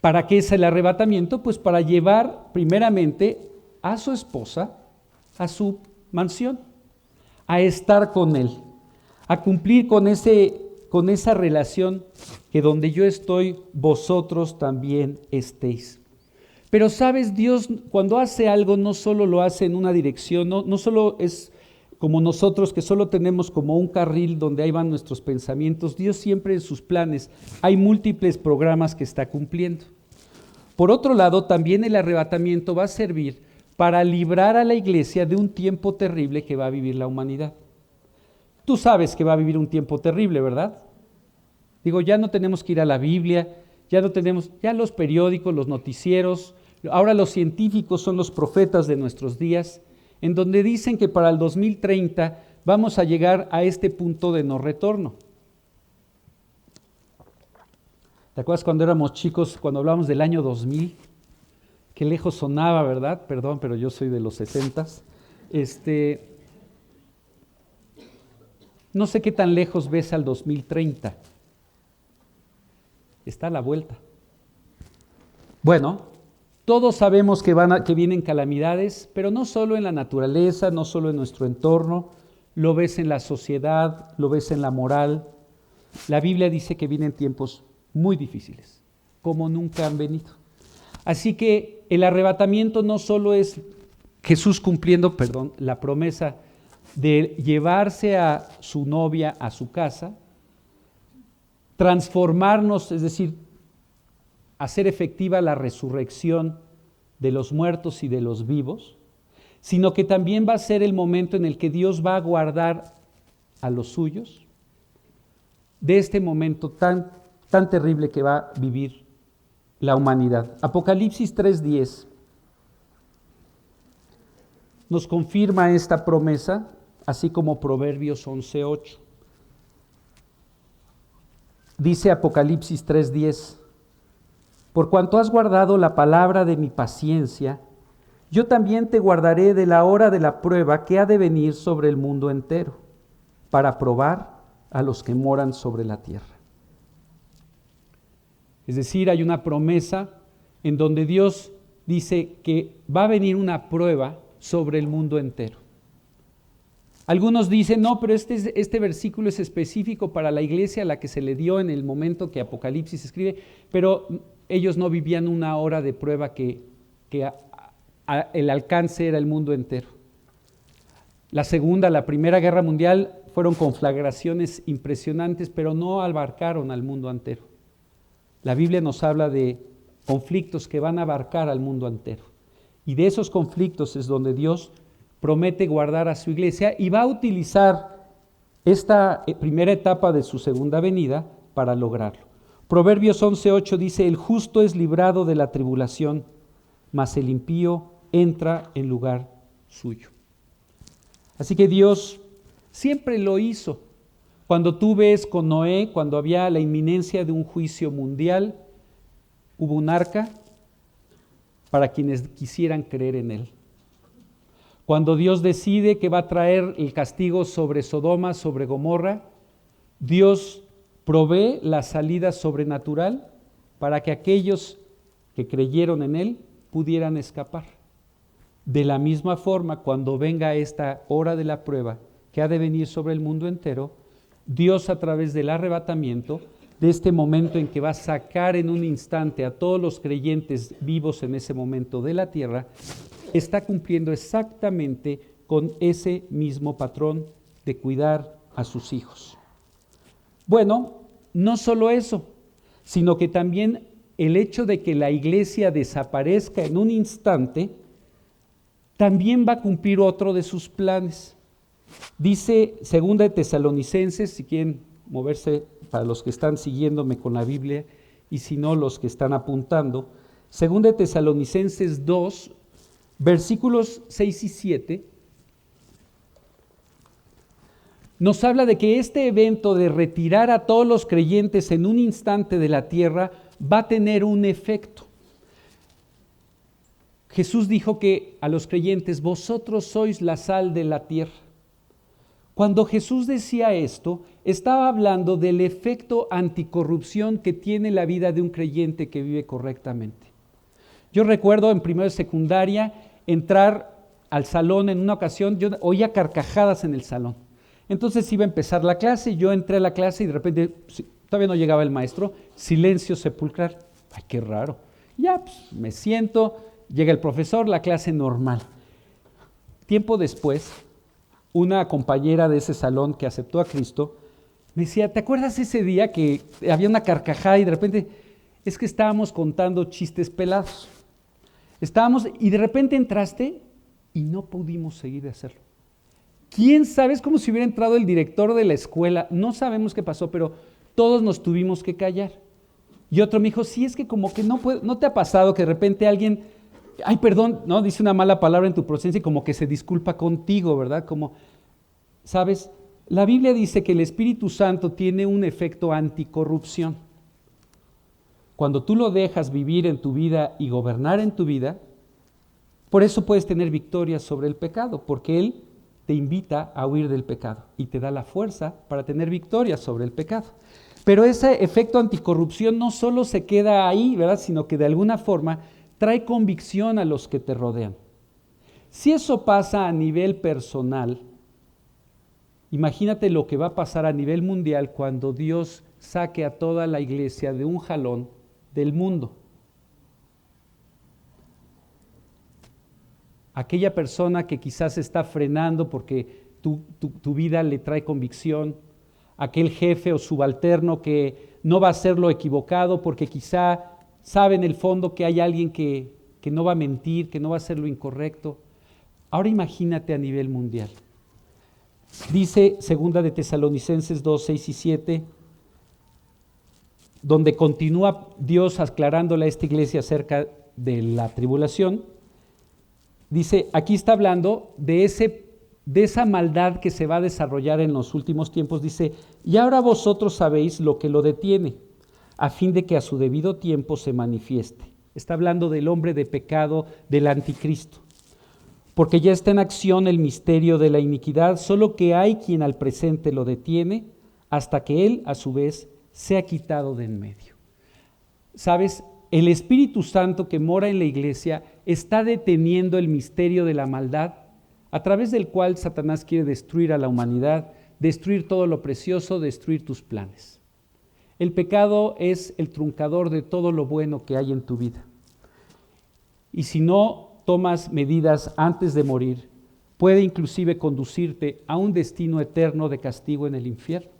¿para qué es el arrebatamiento? Pues para llevar primeramente a su esposa a su mansión, a estar con él, a cumplir con esa relación que donde yo estoy, vosotros también estéis. Pero sabes, Dios cuando hace algo no solo lo hace en una dirección, no solo es como nosotros que solo tenemos como un carril donde ahí van nuestros pensamientos. Dios siempre en sus planes hay múltiples programas que está cumpliendo. Por otro lado, también el arrebatamiento va a servir para librar a la iglesia de un tiempo terrible que va a vivir la humanidad. Tú sabes que va a vivir un tiempo terrible, ¿verdad? Digo, ya no tenemos que ir a la Biblia, ya los periódicos, los noticieros, ahora los científicos son los profetas de nuestros días, en donde dicen que para el 2030 vamos a llegar a este punto de no retorno. ¿Te acuerdas cuando éramos chicos, cuando hablábamos del año 2000? Qué lejos sonaba, ¿verdad? Perdón, pero yo soy de los 70s. No sé qué tan lejos ves al 2030. Está a la vuelta. Bueno, todos sabemos que vienen calamidades, pero no solo en la naturaleza, no solo en nuestro entorno, lo ves en la sociedad, lo ves en la moral. La Biblia dice que vienen tiempos muy difíciles, como nunca han venido. Así que el arrebatamiento no solo es Jesús cumpliendo, la promesa de llevarse a su novia a su casa, transformarnos, es decir, hacer efectiva la resurrección de los muertos y de los vivos, sino que también va a ser el momento en el que Dios va a guardar a los suyos de este momento tan terrible que va a vivir la humanidad. Apocalipsis 3:10 nos confirma esta promesa, así como Proverbios 11:8. Dice Apocalipsis 3:10: por cuanto has guardado la palabra de mi paciencia, yo también te guardaré de la hora de la prueba que ha de venir sobre el mundo entero, para probar a los que moran sobre la tierra. Es decir, hay una promesa en donde Dios dice que va a venir una prueba sobre el mundo entero. Algunos dicen, no, pero este versículo es específico para la iglesia a la que se le dio en el momento que Apocalipsis escribe, pero ellos no vivían una hora de prueba que el alcance era el mundo entero. La Primera Guerra Mundial fueron conflagraciones impresionantes, pero no abarcaron al mundo entero. La Biblia nos habla de conflictos que van a abarcar al mundo entero. Y de esos conflictos es donde Dios promete guardar a su iglesia y va a utilizar esta primera etapa de su segunda venida para lograrlo. Proverbios 11:8 dice: el justo es librado de la tribulación, mas el impío entra en lugar suyo. Así que Dios siempre lo hizo. Cuando tú ves con Noé, cuando había la inminencia de un juicio mundial, hubo un arca para quienes quisieran creer en él. Cuando Dios decide que va a traer el castigo sobre Sodoma, sobre Gomorra, Dios provee la salida sobrenatural para que aquellos que creyeron en él pudieran escapar. De la misma forma, cuando venga esta hora de la prueba que ha de venir sobre el mundo entero, Dios, a través del arrebatamiento, de este momento en que va a sacar en un instante a todos los creyentes vivos en ese momento de la tierra, está cumpliendo exactamente con ese mismo patrón de cuidar a sus hijos. Bueno, no solo eso, sino que también el hecho de que la iglesia desaparezca en un instante, también va a cumplir otro de sus planes. Dice 2 de Tesalonicenses, si quieren moverse para los que están siguiéndome con la Biblia y si no los que están apuntando, 2 de Tesalonicenses 2, versículos 6 y 7, nos habla de que este evento de retirar a todos los creyentes en un instante de la tierra va a tener un efecto. Jesús dijo que a los creyentes: vosotros sois la sal de la tierra. Cuando Jesús decía esto, estaba hablando del efecto anticorrupción que tiene la vida de un creyente que vive correctamente. Yo recuerdo en primero de secundaria entrar al salón en una ocasión, yo oía carcajadas en el salón. Entonces iba a empezar la clase, yo entré a la clase y de repente, todavía no llegaba el maestro, silencio sepulcral. Ay, qué raro. Ya, pues, me siento, llega el profesor, la clase normal. Tiempo después, una compañera de ese salón que aceptó a Cristo me decía: ¿te acuerdas ese día que había una carcajada y de repente es que estábamos contando chistes pelados? Y de repente entraste y no pudimos seguir de hacerlo. ¿Quién sabe? Es como si hubiera entrado el director de la escuela. No sabemos qué pasó, pero todos nos tuvimos que callar. Y otro me dijo: sí, es que como que no te ha pasado que de repente alguien, ay, perdón, ¿no? Dice una mala palabra en tu presencia y como que se disculpa contigo, ¿verdad? Como, ¿sabes? La Biblia dice que el Espíritu Santo tiene un efecto anticorrupción. Cuando tú lo dejas vivir en tu vida y gobernar en tu vida, por eso puedes tener victoria sobre el pecado, porque Él te invita a huir del pecado y te da la fuerza para tener victoria sobre el pecado. Pero ese efecto anticorrupción no solo se queda ahí, ¿verdad? Sino que de alguna forma trae convicción a los que te rodean. Si eso pasa a nivel personal, imagínate lo que va a pasar a nivel mundial cuando Dios saque a toda la iglesia de un jalón del mundo. Aquella persona que quizás está frenando porque tu vida le trae convicción, aquel jefe o subalterno que no va a hacer lo equivocado porque quizá sabe en el fondo que hay alguien que no va a mentir, que no va a hacer lo incorrecto. Ahora imagínate a nivel mundial. Dice 2 de Tesalonicenses 2, 6 y 7, donde continúa Dios aclarándole a esta iglesia acerca de la tribulación. Dice, aquí está hablando de esa maldad que se va a desarrollar en los últimos tiempos. Dice: y ahora vosotros sabéis lo que lo detiene, a fin de que a su debido tiempo se manifieste. Está hablando del hombre de pecado, del anticristo. Porque ya está en acción el misterio de la iniquidad, solo que hay quien al presente lo detiene, hasta que él, a su vez, sea quitado de en medio. ¿Sabes? El Espíritu Santo que mora en la iglesia está deteniendo el misterio de la maldad, a través del cual Satanás quiere destruir a la humanidad, destruir todo lo precioso, destruir tus planes. el pecado es el truncador de todo lo bueno que hay en tu vida. Y si no tomas medidas antes de morir, puede inclusive conducirte a un destino eterno de castigo en el infierno.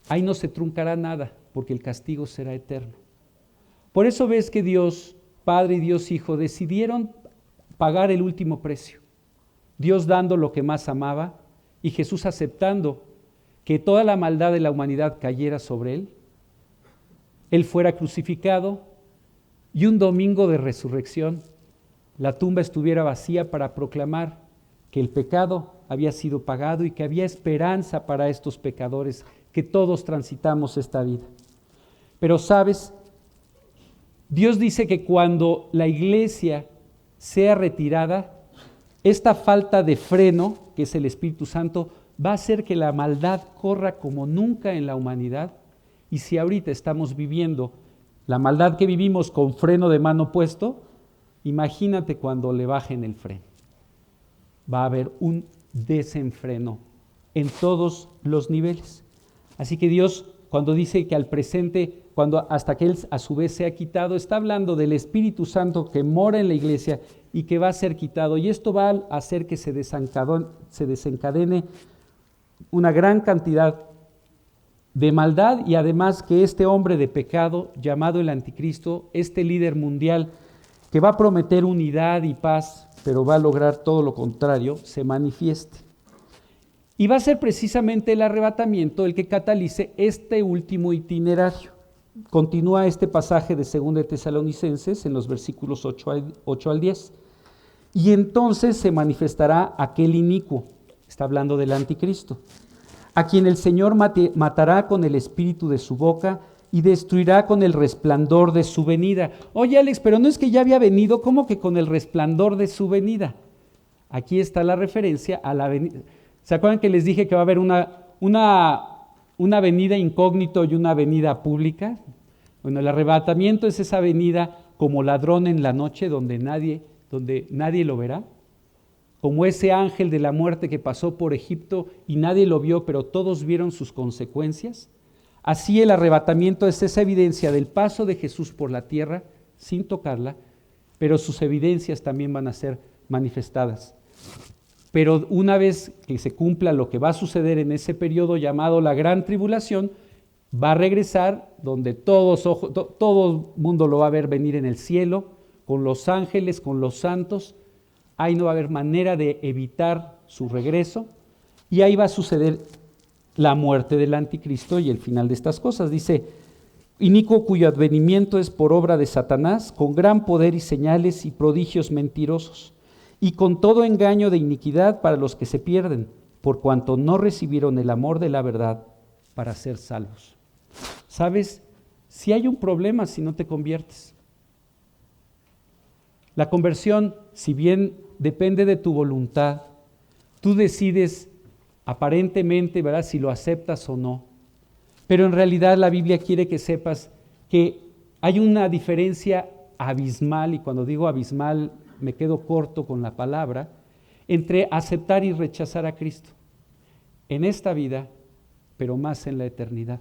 Ahí no se truncará nada, porque el castigo será eterno. Por eso ves que Dios Padre y Dios Hijo decidieron pagar el último precio. Dios dando lo que más amaba y Jesús aceptando que toda la maldad de la humanidad cayera sobre Él. Él fuera crucificado y un domingo de resurrección la tumba estuviera vacía para proclamar que el pecado había sido pagado y que había esperanza para estos pecadores, que todos transitamos esta vida. Pero sabes, Dios dice que cuando la iglesia sea retirada, esta falta de freno, que es el Espíritu Santo, va a hacer que la maldad corra como nunca en la humanidad. Y si ahorita estamos viviendo la maldad que vivimos con freno de mano puesto, imagínate cuando le bajen el freno. Va a haber un desenfreno en todos los niveles. Así que Dios, cuando dice que al presente, hasta que Él a su vez sea quitado, está hablando del Espíritu Santo que mora en la iglesia y que va a ser quitado. Y esto va a hacer que se desencadene una gran cantidad de maldad, y además que este hombre de pecado llamado el Anticristo, este líder mundial que va a prometer unidad y paz, pero va a lograr todo lo contrario, se manifieste. Y va a ser precisamente el arrebatamiento el que catalice este último itinerario. Continúa este pasaje de 2 de Tesalonicenses en los versículos 8 al 10. Y entonces se manifestará aquel inicuo, está hablando del Anticristo, a quien el Señor matará con el espíritu de su boca y destruirá con el resplandor de su venida. Oye, Alex, pero no es que ya había venido, ¿cómo que con el resplandor de su venida? Aquí está la referencia a la venida. ¿Se acuerdan que les dije que va a haber una venida incógnito y una venida pública? Bueno, el arrebatamiento es esa venida como ladrón en la noche donde nadie lo verá. Como ese ángel de la muerte que pasó por Egipto y nadie lo vio, pero todos vieron sus consecuencias. Así el arrebatamiento es esa evidencia del paso de Jesús por la tierra sin tocarla, pero sus evidencias también van a ser manifestadas. Pero una vez que se cumpla lo que va a suceder en ese periodo llamado la Gran Tribulación, va a regresar donde todo mundo lo va a ver venir en el cielo, con los ángeles, con los santos. Ahí no va a haber manera de evitar su regreso, y ahí va a suceder la muerte del Anticristo y el final de estas cosas. Dice, inicuo cuyo advenimiento es por obra de Satanás, con gran poder y señales y prodigios mentirosos, y con todo engaño de iniquidad para los que se pierden, por cuanto no recibieron el amor de la verdad para ser salvos. ¿Sabes? Si hay un problema si no te conviertes. La conversión, si bien depende de tu voluntad, tú decides aparentemente, ¿verdad?, si lo aceptas o no. Pero en realidad la Biblia quiere que sepas que hay una diferencia abismal, y cuando digo abismal me quedo corto con la palabra, entre aceptar y rechazar a Cristo en esta vida, pero más en la eternidad.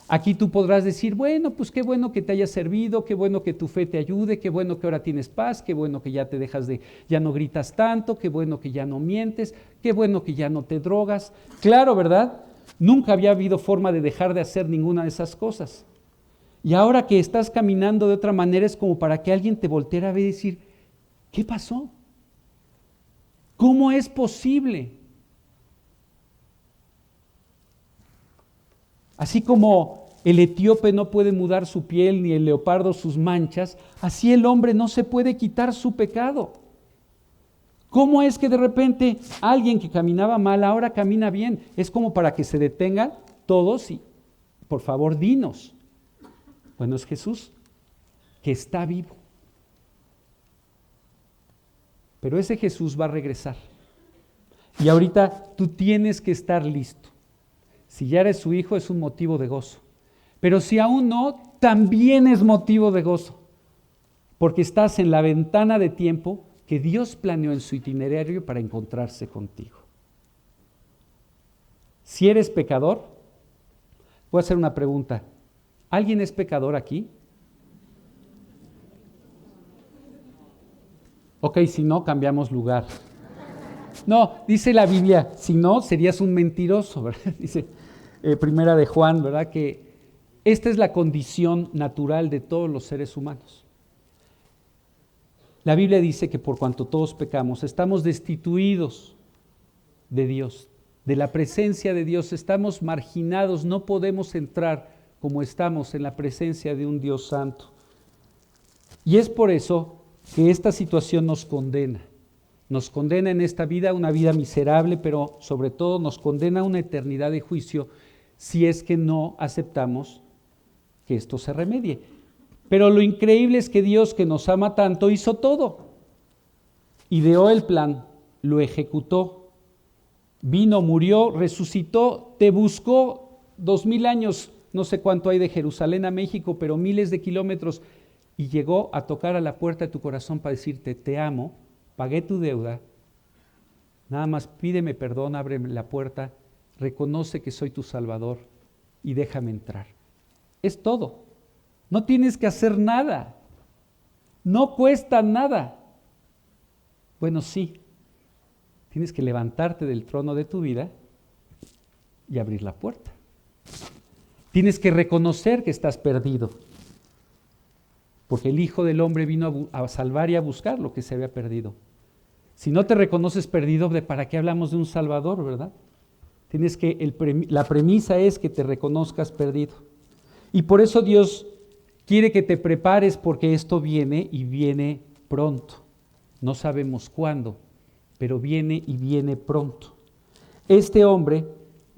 Aquí tú podrás decir, bueno, pues qué bueno que te haya servido, qué bueno que tu fe te ayude, qué bueno que ahora tienes paz, qué bueno que ya ya no gritas tanto, qué bueno que ya no mientes, qué bueno que ya no te drogas. Claro, ¿verdad? Nunca había habido forma de dejar de hacer ninguna de esas cosas. Y ahora que estás caminando de otra manera es como para que alguien te volteara a ver y decir, ¿qué pasó? ¿Cómo es posible? Así como el etíope no puede mudar su piel, ni el leopardo sus manchas, así el hombre no se puede quitar su pecado. ¿Cómo es que de repente alguien que caminaba mal ahora camina bien? Es como para que se detengan todos y, por favor, dinos. Bueno, es Jesús, que está vivo. Pero ese Jesús va a regresar. Y ahorita tú tienes que estar listo. Si ya eres su hijo, es un motivo de gozo. Pero si aún no, también es motivo de gozo. Porque estás en la ventana de tiempo que Dios planeó en su itinerario para encontrarse contigo. Si eres pecador, Voy a hacer una pregunta. ¿Alguien es pecador aquí? Ok, si no, cambiamos lugar. No, dice la Biblia, si no, serías un mentiroso, ¿verdad? Dice Primera de Juan, ¿verdad? Que esta es la condición natural de todos los seres humanos. La Biblia dice que por cuanto todos pecamos, estamos destituidos de Dios, de la presencia de Dios, estamos marginados, no podemos entrar como estamos en la presencia de un Dios santo. Y es por eso que esta situación nos condena en esta vida, una vida miserable, pero sobre todo nos condena a una eternidad de juicio si es que no aceptamos que esto se remedie. Pero lo increíble es que Dios, que nos ama tanto, hizo todo. Ideó el plan, lo ejecutó, vino, murió, resucitó, te buscó 2000 años, no sé cuánto hay de Jerusalén a México, pero miles de kilómetros, y llegó a tocar a la puerta de tu corazón para decirte, te amo, pagué tu deuda, nada más pídeme perdón, ábreme la puerta, reconoce que soy tu Salvador y déjame entrar. Es todo. No tienes que hacer nada. No cuesta nada. Bueno, sí. Tienes que levantarte del trono de tu vida y abrir la puerta. Tienes que reconocer que estás perdido. Porque el Hijo del Hombre vino a salvar y a buscar lo que se había perdido. Si no te reconoces perdido, ¿para qué hablamos de un Salvador, verdad? La premisa es que te reconozcas perdido. Y por eso Dios quiere que te prepares, porque esto viene y viene pronto. No sabemos cuándo, pero viene y viene pronto. Este hombre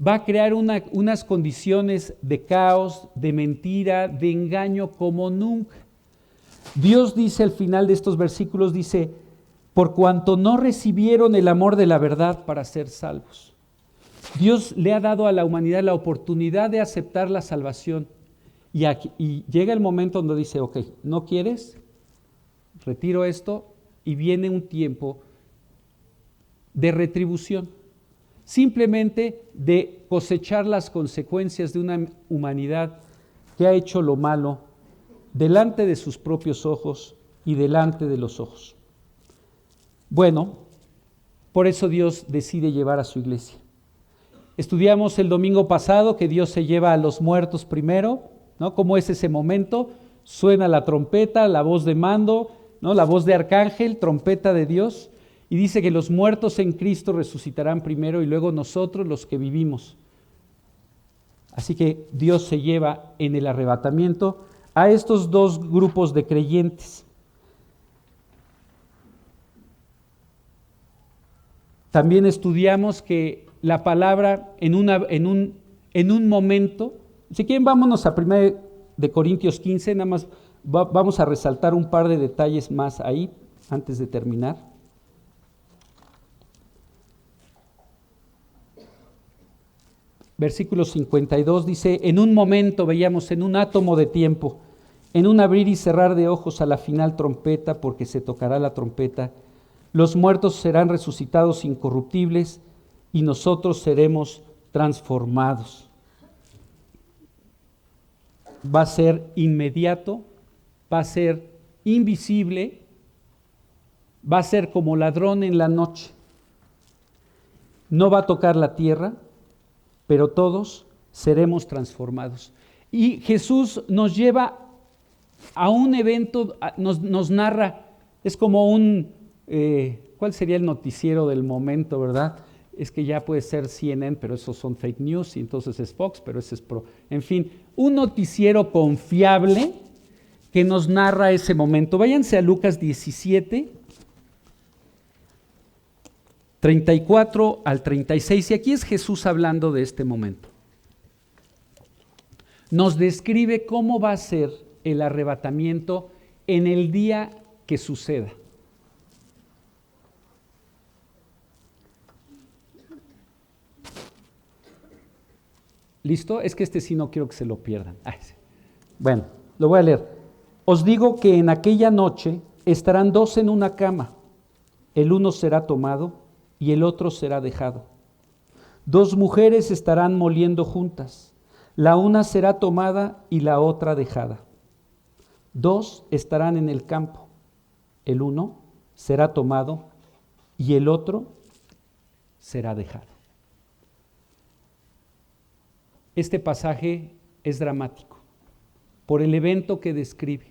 va a crear unas condiciones de caos, de mentira, de engaño como nunca. Dios dice al final de estos versículos, dice, por cuanto no recibieron el amor de la verdad para ser salvos. Dios le ha dado a la humanidad la oportunidad de aceptar la salvación. Y llega el momento donde dice, ok, ¿no quieres? Retiro esto, y viene un tiempo de retribución. Simplemente de cosechar las consecuencias de una humanidad que ha hecho lo malo delante de sus propios ojos y delante de los ojos. Bueno, por eso Dios decide llevar a su iglesia. Estudiamos el domingo pasado que Dios se lleva a los muertos primero, ¿no? ¿Cómo es ese momento? Suena la trompeta, la voz de mando, ¿no? La voz de arcángel, trompeta de Dios, y dice que los muertos en Cristo resucitarán primero y luego nosotros los que vivimos. Así que Dios se lleva en el arrebatamiento a estos dos grupos de creyentes. También estudiamos que la palabra en un momento, si quieren vámonos a 1 de Corintios 15, nada más vamos a resaltar un par de detalles más ahí antes de terminar. Versículo 52 dice, en un momento veíamos, en un átomo de tiempo, en un abrir y cerrar de ojos a la final trompeta, porque se tocará la trompeta, los muertos serán resucitados incorruptibles y nosotros seremos transformados. Va a ser inmediato, va a ser invisible, va a ser como ladrón en la noche. No va a tocar la tierra, pero todos seremos transformados. Y Jesús nos lleva a un evento, nos narra, es como ¿cuál sería el noticiero del momento, verdad? Es que ya puede ser CNN, pero esos son fake news, y entonces es Fox, pero ese es en fin, un noticiero confiable que nos narra ese momento. Váyanse a Lucas 17, 34 al 36, y aquí es Jesús hablando de este momento. Nos describe cómo va a ser el arrebatamiento en el día que suceda. ¿Listo? Es que sí no quiero que se lo pierdan. Sí. Bueno, lo voy a leer. Os digo que en aquella noche estarán dos en una cama. El uno será tomado y el otro será dejado. Dos mujeres estarán moliendo juntas. La una será tomada y la otra dejada. Dos estarán en el campo. El uno será tomado y el otro será dejado. Este pasaje es dramático por el evento que describe,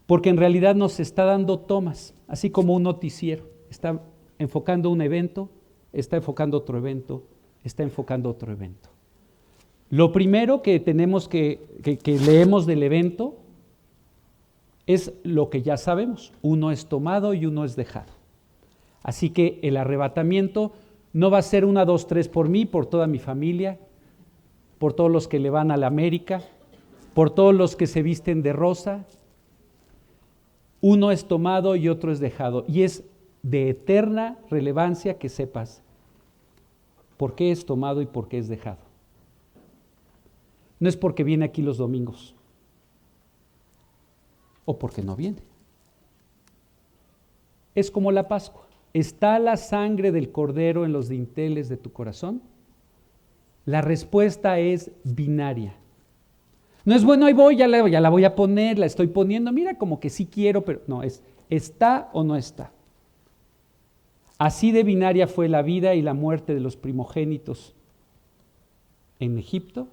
porque en realidad nos está dando tomas, así como un noticiero. Está enfocando un evento, está enfocando otro evento, está enfocando otro evento. Lo primero que tenemos que leemos del evento es lo que ya sabemos. Uno es tomado y uno es dejado. Así que el arrebatamiento no va a ser 1, 2, 3 por mí, por toda mi familia, por todos los que le van a la América, por todos los que se visten de rosa. Uno es tomado y otro es dejado. Y es de eterna relevancia que sepas por qué es tomado y por qué es dejado. No es porque viene aquí los domingos o porque no viene. Es como la Pascua. ¿Está la sangre del Cordero en los dinteles de tu corazón? La respuesta es binaria. No es bueno, ahí voy, ya la voy a poner, la estoy poniendo, mira, como que sí quiero, pero no, es ¿está o no está? Así de binaria fue la vida y la muerte de los primogénitos en Egipto,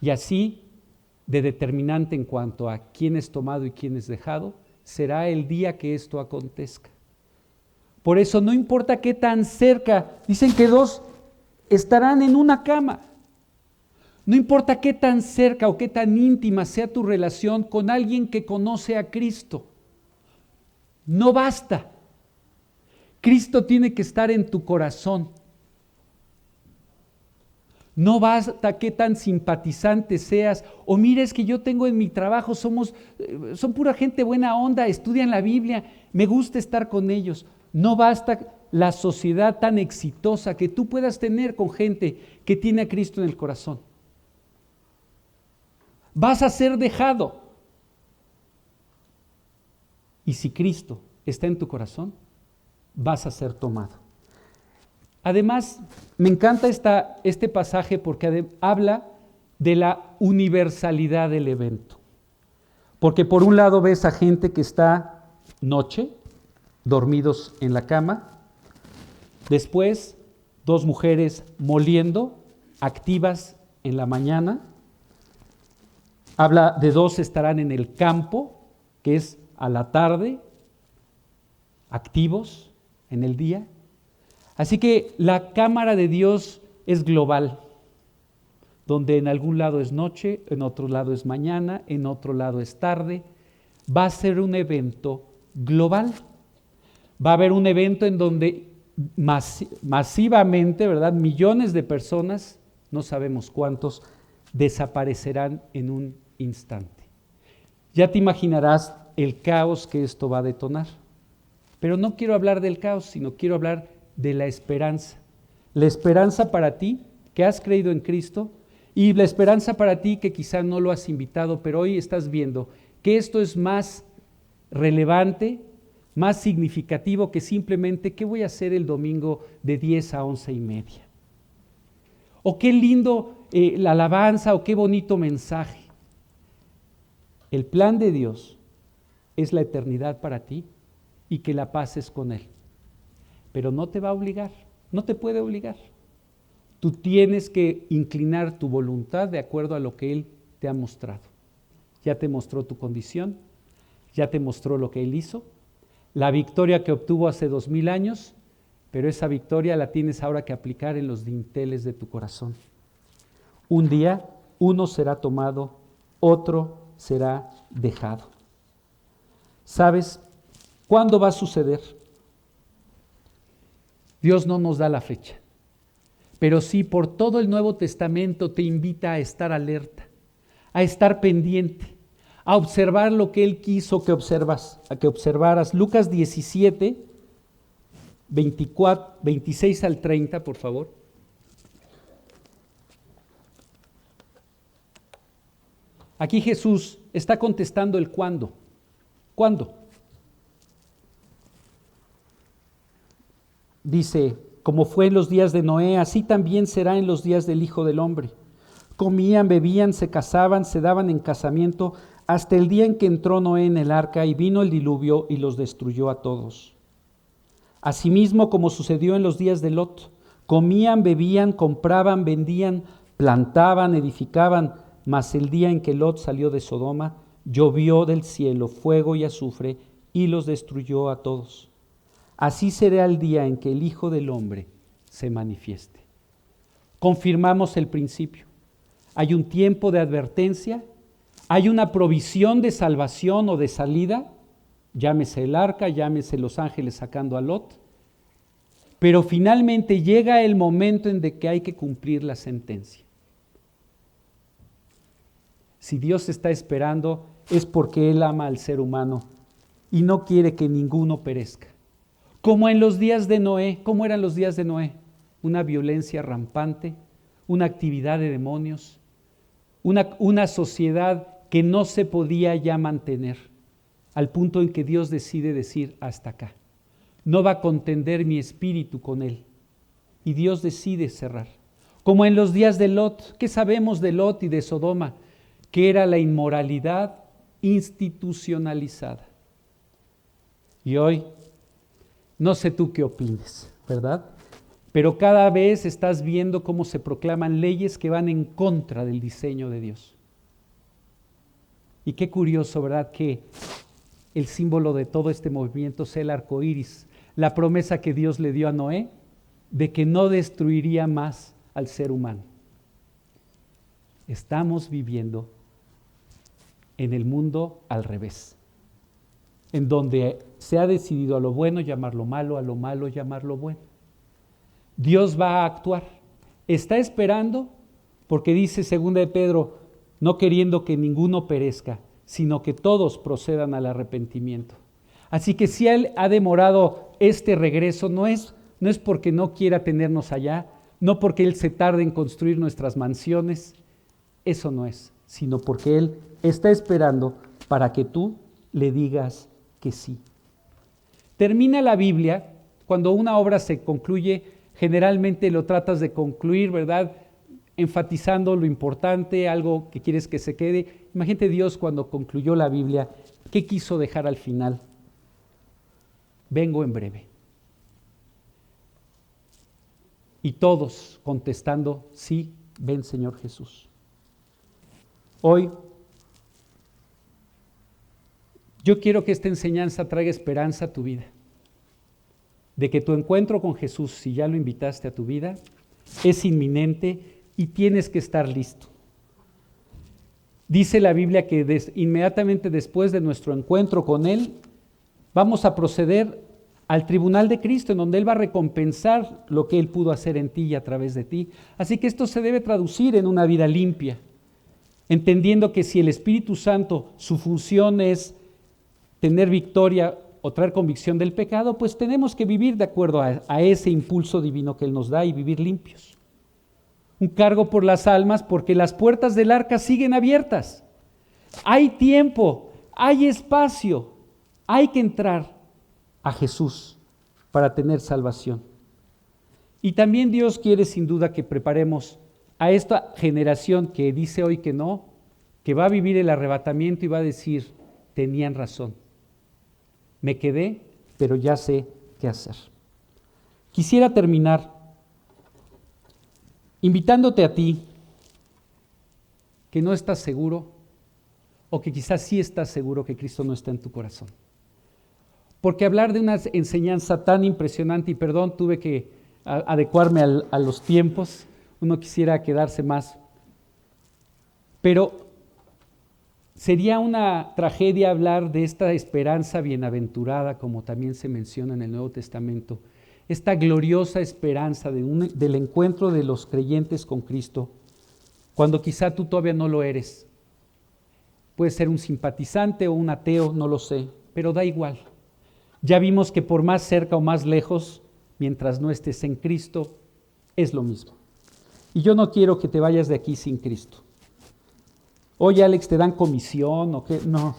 y así de determinante en cuanto a quién es tomado y quién es dejado, será el día que esto acontezca. Por eso no importa qué tan cerca, dicen que dos estarán en una cama. No importa qué tan cerca o qué tan íntima sea tu relación con alguien que conoce a Cristo. No basta. Cristo tiene que estar en tu corazón. No basta qué tan simpatizante seas, o mires que yo tengo en mi trabajo, son pura gente buena onda, estudian la Biblia, me gusta estar con ellos. No basta la sociedad tan exitosa que tú puedas tener con gente que tiene a Cristo en el corazón. Vas a ser dejado. Y si Cristo está en tu corazón, vas a ser tomado. Además, me encanta este pasaje porque habla de la universalidad del evento. Porque por un lado ves a gente que está noche, dormidos en la cama. Después, 2 mujeres moliendo, activas en la mañana. Habla de 2 estarán en el campo, que es a la tarde, activos en el día. Así que la cámara de Dios es global, donde en algún lado es noche, en otro lado es mañana, en otro lado es tarde. Va a ser un evento global. Va a haber un evento en donde masivamente, ¿verdad?, millones de personas, no sabemos cuántos, desaparecerán en un instante. Ya te imaginarás el caos que esto va a detonar. Pero no quiero hablar del caos, sino quiero hablar de la esperanza. La esperanza para ti que has creído en Cristo y la esperanza para ti que quizá no lo has invitado, pero hoy estás viendo que esto es más relevante, más significativo que simplemente ¿qué voy a hacer el domingo de 10 a 11:30? O qué lindo la alabanza o qué bonito mensaje. El plan de Dios es la eternidad para ti y que la pases con Él. Pero no te va a obligar, no te puede obligar. Tú tienes que inclinar tu voluntad de acuerdo a lo que Él te ha mostrado. Ya te mostró tu condición, ya te mostró lo que Él hizo, la victoria que obtuvo hace 2000 años, pero esa victoria la tienes ahora que aplicar en los dinteles de tu corazón. Un día, uno será tomado, otro será dejado. ¿Sabes cuándo va a suceder? Dios no nos da la fecha, pero sí por todo el Nuevo Testamento te invita a estar alerta, a estar pendiente, a observar lo que Él quiso que observaras. Lucas 17, 26 al 30, por favor. Aquí Jesús está contestando el cuándo. ¿Cuándo? Dice, como fue en los días de Noé, así también será en los días del Hijo del Hombre. Comían, bebían, se casaban, se daban en casamiento, hasta el día en que entró Noé en el arca y vino el diluvio y los destruyó a todos. Asimismo, como sucedió en los días de Lot, comían, bebían, compraban, vendían, plantaban, edificaban, mas el día en que Lot salió de Sodoma, llovió del cielo fuego y azufre y los destruyó a todos. Así será el día en que el Hijo del Hombre se manifieste. Confirmamos el principio. Hay un tiempo de advertencia, hay una provisión de salvación o de salida, llámese el arca, llámese los ángeles sacando a Lot, pero finalmente llega el momento en que hay que cumplir la sentencia. Si Dios está esperando es porque Él ama al ser humano y no quiere que ninguno perezca. Como en los días de Noé. ¿Cómo eran los días de Noé? Una violencia rampante, una actividad de demonios, una sociedad que no se podía ya mantener, al punto en que Dios decide decir hasta acá. No va a contender mi espíritu con él. Y Dios decide cerrar. Como en los días de Lot. ¿Qué sabemos de Lot y de Sodoma? Que era la inmoralidad institucionalizada. Y hoy, no sé tú qué opines, ¿verdad? Pero cada vez estás viendo cómo se proclaman leyes que van en contra del diseño de Dios. Y qué curioso, ¿verdad? Que el símbolo de todo este movimiento sea el arco iris, la promesa que Dios le dio a Noé de que no destruiría más al ser humano. Estamos viviendo en el mundo al revés, en donde se ha decidido a lo bueno llamarlo malo, a lo malo llamarlo bueno. Dios va a actuar. Está esperando porque dice 2 de Pedro, no queriendo que ninguno perezca, sino que todos procedan al arrepentimiento. Así que si Él ha demorado este regreso, no es porque no quiera tenernos allá, no porque Él se tarde en construir nuestras mansiones, eso no es, sino porque Él está esperando para que tú le digas que sí. Termina la Biblia, cuando una obra se concluye, generalmente lo tratas de concluir, ¿verdad?, enfatizando lo importante, algo que quieres que se quede. Imagínate Dios cuando concluyó la Biblia, ¿qué quiso dejar al final? Vengo en breve. Y todos contestando, sí, ven Señor Jesús. Hoy, yo quiero que esta enseñanza traiga esperanza a tu vida, de que tu encuentro con Jesús, si ya lo invitaste a tu vida, es inminente y tienes que estar listo. Dice la Biblia que inmediatamente después de nuestro encuentro con Él, vamos a proceder al tribunal de Cristo, en donde Él va a recompensar lo que Él pudo hacer en ti y a través de ti. Así que esto se debe traducir en una vida limpia, entendiendo que si el Espíritu Santo, su función es tener victoria o traer convicción del pecado, pues tenemos que vivir de acuerdo a ese impulso divino que Él nos da y vivir limpios. Un cargo por las almas porque las puertas del arca siguen abiertas. Hay tiempo, hay espacio, hay que entrar a Jesús para tener salvación. Y también Dios quiere sin duda que preparemos a esta generación que dice hoy que no, que va a vivir el arrebatamiento y va a decir, tenían razón. Me quedé, pero ya sé qué hacer. Quisiera terminar invitándote a ti, que no estás seguro, o que quizás sí estás seguro que Cristo no está en tu corazón. Porque hablar de una enseñanza tan impresionante, y perdón, tuve que adecuarme a los tiempos, uno quisiera quedarse más, pero sería una tragedia hablar de esta esperanza bienaventurada, como también se menciona en el Nuevo Testamento, esta gloriosa esperanza del encuentro de los creyentes con Cristo, cuando quizá tú todavía no lo eres. Puedes ser un simpatizante o un ateo, no lo sé, pero da igual. Ya vimos que por más cerca o más lejos, mientras no estés en Cristo, es lo mismo. Y yo no quiero que te vayas de aquí sin Cristo. Oye, Alex, ¿te dan comisión o qué? No.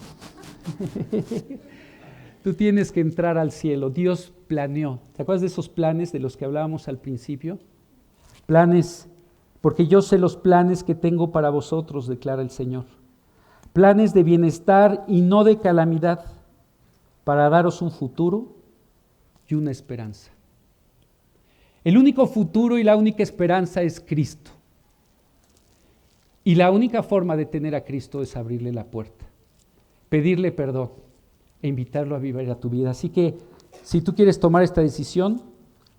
Tú tienes que entrar al cielo. Dios planeó. ¿Te acuerdas de esos planes de los que hablábamos al principio? Planes porque yo sé los planes que tengo para vosotros, declara el Señor. Planes de bienestar y no de calamidad, para daros un futuro y una esperanza. El único futuro y la única esperanza es Cristo. Y la única forma de tener a Cristo es abrirle la puerta, pedirle perdón e invitarlo a vivir a tu vida. Así que, si tú quieres tomar esta decisión,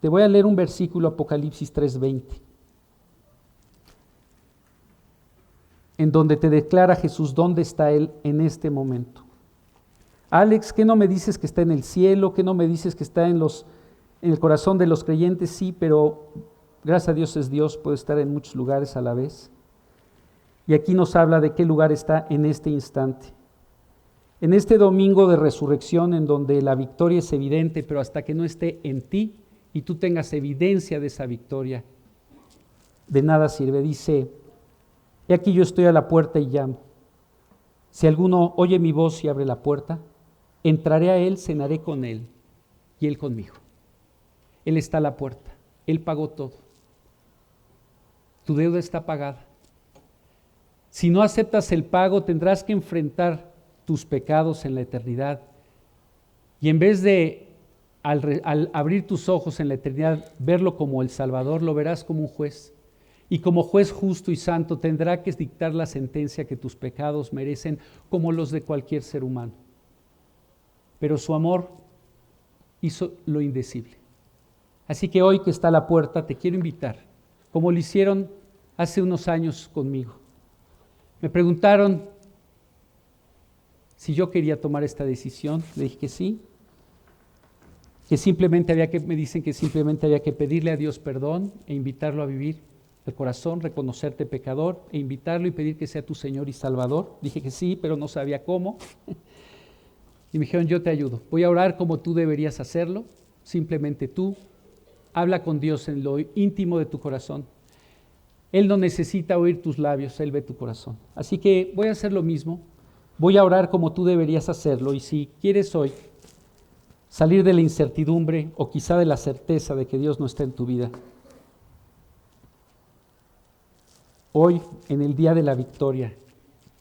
te voy a leer un versículo, Apocalipsis 3:20, en donde te declara Jesús dónde está Él en este momento. Alex, ¿qué no me dices que está en el cielo? ¿Qué no me dices que está en el corazón de los creyentes? Sí, pero gracias a Dios es Dios, puede estar en muchos lugares a la vez. Y aquí nos habla de qué lugar está en este instante. En este domingo de resurrección, en donde la victoria es evidente, pero hasta que no esté en ti y tú tengas evidencia de esa victoria, de nada sirve. Dice: he aquí yo estoy a la puerta y llamo. Si alguno oye mi voz y abre la puerta, entraré a él, cenaré con él y él conmigo. Él está a la puerta, Él pagó todo. Tu deuda está pagada. Si no aceptas el pago, tendrás que enfrentar tus pecados en la eternidad. Y en vez de, al abrir tus ojos en la eternidad, verlo como el Salvador, lo verás como un juez. Y como juez justo y santo tendrá que dictar la sentencia que tus pecados merecen, como los de cualquier ser humano. Pero su amor hizo lo indecible. Así que hoy que está a la puerta, te quiero invitar, como lo hicieron hace unos años conmigo. Me preguntaron si yo quería tomar esta decisión. Le dije que sí, me dicen que simplemente había que pedirle a Dios perdón e invitarlo a vivir el corazón, reconocerte pecador e invitarlo y pedir que sea tu Señor y Salvador. Dije que sí, pero no sabía cómo. Y me dijeron: yo te ayudo, voy a orar como tú deberías hacerlo, simplemente tú habla con Dios en lo íntimo de tu corazón. Él no necesita oír tus labios, Él ve tu corazón. Así que voy a hacer lo mismo, voy a orar como tú deberías hacerlo, y si quieres hoy salir de la incertidumbre o quizá de la certeza de que Dios no está en tu vida, hoy, en el día de la victoria,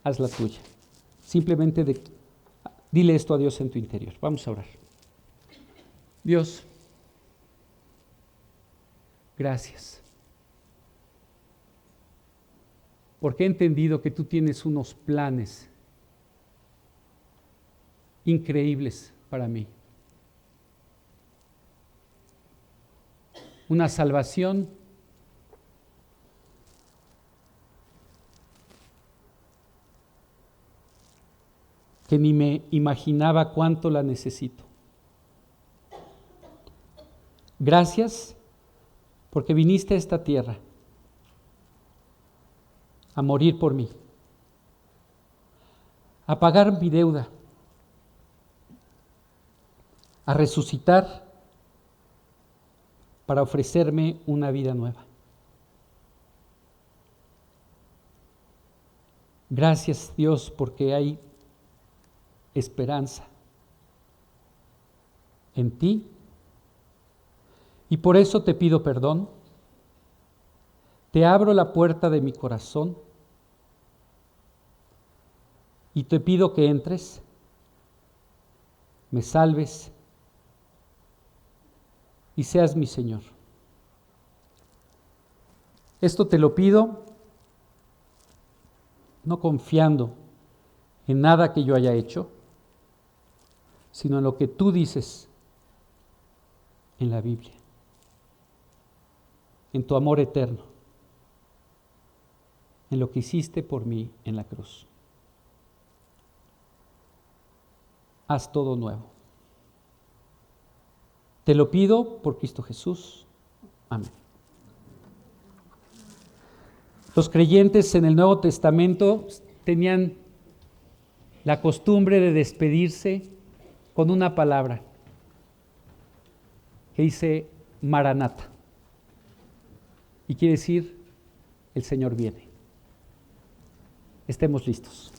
haz la tuya. Simplemente dile esto a Dios en tu interior. Vamos a orar. Dios, gracias, porque he entendido que tú tienes unos planes increíbles para mí. Una salvación que ni me imaginaba cuánto la necesito. Gracias porque viniste a esta tierra a morir por mí, a pagar mi deuda, a resucitar para ofrecerme una vida nueva. Gracias, Dios, porque hay esperanza en ti, y por eso te pido perdón. Te abro la puerta de mi corazón y te pido que entres, me salves y seas mi Señor. Esto te lo pido no confiando en nada que yo haya hecho, sino en lo que tú dices en la Biblia, en tu amor eterno, en lo que hiciste por mí en la cruz. Haz todo nuevo. Te lo pido por Cristo Jesús. Amén. Los creyentes en el Nuevo Testamento tenían la costumbre de despedirse con una palabra que dice Maranata, y quiere decir: el Señor viene. Estemos listos.